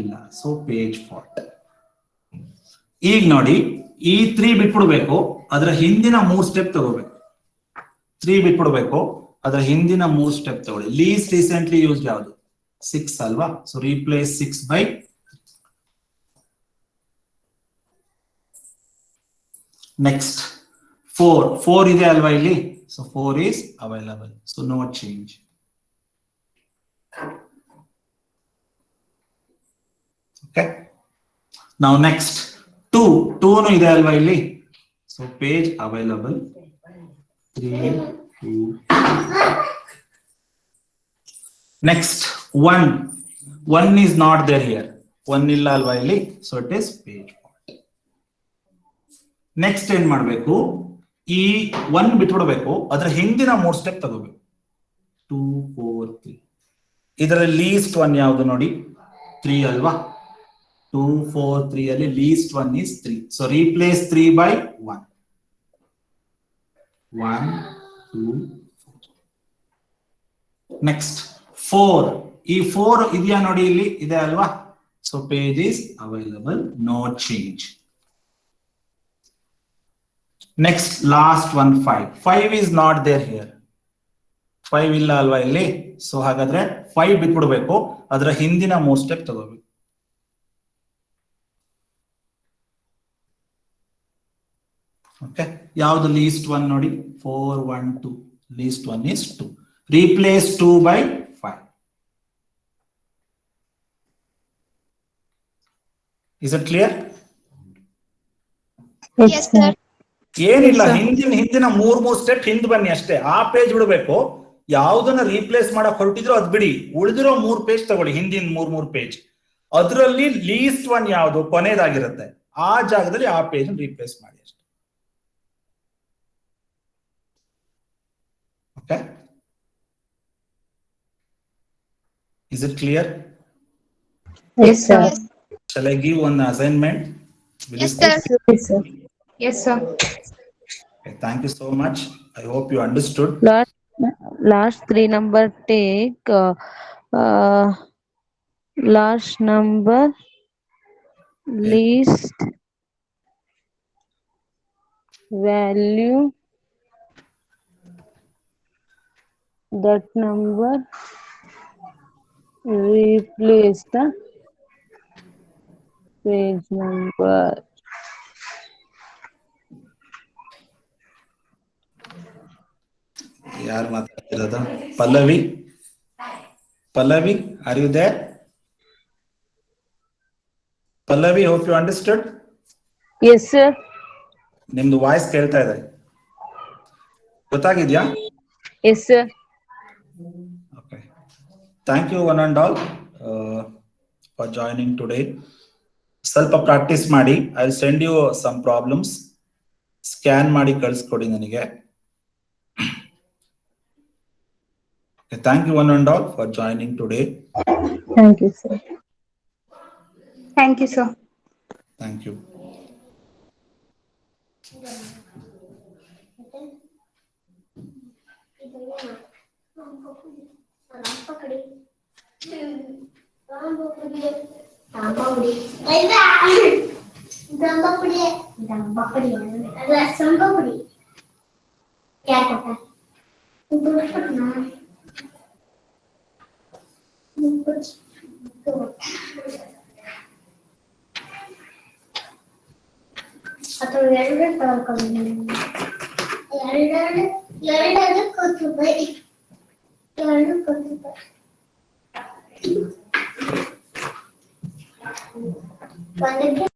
ಇಲ್ಲ, ಸೊ ಪೇಜ್ ಫಾಲ್ಟ್. ಈಗ ನೋಡಿ, ಈ 3 ಬಿಟ್ಬಿಡ್ಬೇಕು, ಅದರ ಹಿಂದಿನ 3 ಸ್ಟೆಪ್ ತಗೋಬೇಕು. 3 ಬಿಟ್ಬಿಡ್ಬೇಕು, ಅದರ ಹಿಂದಿನ 3 ಸ್ಟೆಪ್ ತಗೊಳ್ಳಿ. ಲೀಸ್ಟ್ ರೀಸೆಂಟ್ಲಿ ಯೂಸ್ಡ್ ಯಾವುದು? 6 ಅಲ್ವಾ, ಸೊ ರೀಪ್ಲೇಸ್ 6 by 3. ನೆಕ್ಸ್ಟ್ 4 ಇದೆ ಅಲ್ವಾ ಇಲ್ಲಿ, so 4 is available, so no change. Okay, now next 2 ಇದೆ ಅಲ್ವಾ ಇಲ್ಲಿ, so page available 3 2. next 1 is not there here, 1 ಇಲ್ಲ ಅಲ್ವಾ ಇಲ್ಲಿ, so it is page fault. next ಏನ್ ಮಾಡಬೇಕು? ಈ 1 ಬಿಟ್ಬಿಡ್ಬೇಕು, ಅದರ ಹಿಂದಿನ 3 ಸ್ಟೆಪ್ ತಗೋಬೇಕು. 2 4 3 ಇದರ ಲೀಸ್ಟ್ 1 ಯಾವುದು ನೋಡಿ? 3 ಅಲ್ವಾ, 2 4 3 ಅಲ್ಲಿ list 1 is 3, so replace 3 by 1. 1 2 4. next 4, ಈ 4 ಇದೆಯಾ ನೋಡಿ ಇಲ್ಲಿ? ಇದೆ ಅಲ್ವಾ, so page is available, no change. next last one 5 is not there here, 5 ಇಲ್ಲ ಅಲ್ವಾ ಇಲ್ಲಿ, ಸೊ ಹಾಗಾದ್ರೆ 5 ಬಿಟ್ಬಿಡ್ಬೇಕು, ಅದರ ಹಿಂದಿನ 3 ಸ್ಟೆಪ್ ತಗೋಬೇಕು. ಓಕೆ, ಯಾವುದು ಲೀಸ್ಟ್ 1 ನೋಡಿ? 4 1 2 list 1 is 2. Replace 2 by 5. is it clear? Yes, sir. ಏನಿಲ್ಲ, ಹಿಂದಿನ 3 ಸ್ಟೆಪ್ ಹಿಂದ್ ಬನ್ನಿ ಅಷ್ಟೇ. ಆ ಪೇಜ್ ಬಿಡಬೇಕು, ಯಾವ್ದನ್ನ ರೀಪ್ಲೇಸ್ ಮಾಡಕ್ ಹೊರಟಿದ್ರು ಅದ್ ಬಿಡಿ, ಉಳಿದಿರೋ 3 ಪೇಜ್ ತಗೊಳ್ಳಿ, ಹಿಂದಿನ 3 ಪೇಜ್. ಅದರಲ್ಲಿ ಲೀಸ್ಟ್ 1 ಯಾವುದು ಕೊನೆಯದಾಗಿರುತ್ತೆ, ಆ ಜಾಗದಲ್ಲಿ ಆ ಪೇಜ್ ರೀಪ್ಲೇಸ್ ಮಾಡಿ ಅಷ್ಟೇ. Okay, is it clear? Yes, sir. Yes. Shall I give one assignment? Will you Yes, start? sir. Yes, sir. Yes, sir. Okay, thank you so much. I hope you understood. Last three number take last number least value that number replace the page number. ಯಾರು ಮಾತಾಡ್ತಿರೋದು? Pallavi, Pallavi, are you there? Pallavi, hope you understood. Yes, sir. ನಿಮ್ದು voice ಕೇಳ್ತಾ ಇದೆ, ಗೊತ್ತಾಗಿದ್ಯಾ? Yes, sir. Okay. Thank you one and all for joining today. ಸ್ವಲ್ಪ practice ಮಾಡಿ. I will send you some problems. Scan ಮಾಡಿ ಕಳಿಸ್ಕೊಡಿ ನನಗೆ. Thank you one and all for joining today. Thank you, sir. Thank you, sir. Thank you. क्या करता ಅಥವಾ ಎರಡು ತಗೊಂಡು ಎರಡು ಕೂತು ಬೈ ಎರಡು ಕೂತು ಬಂದಿದ್ದು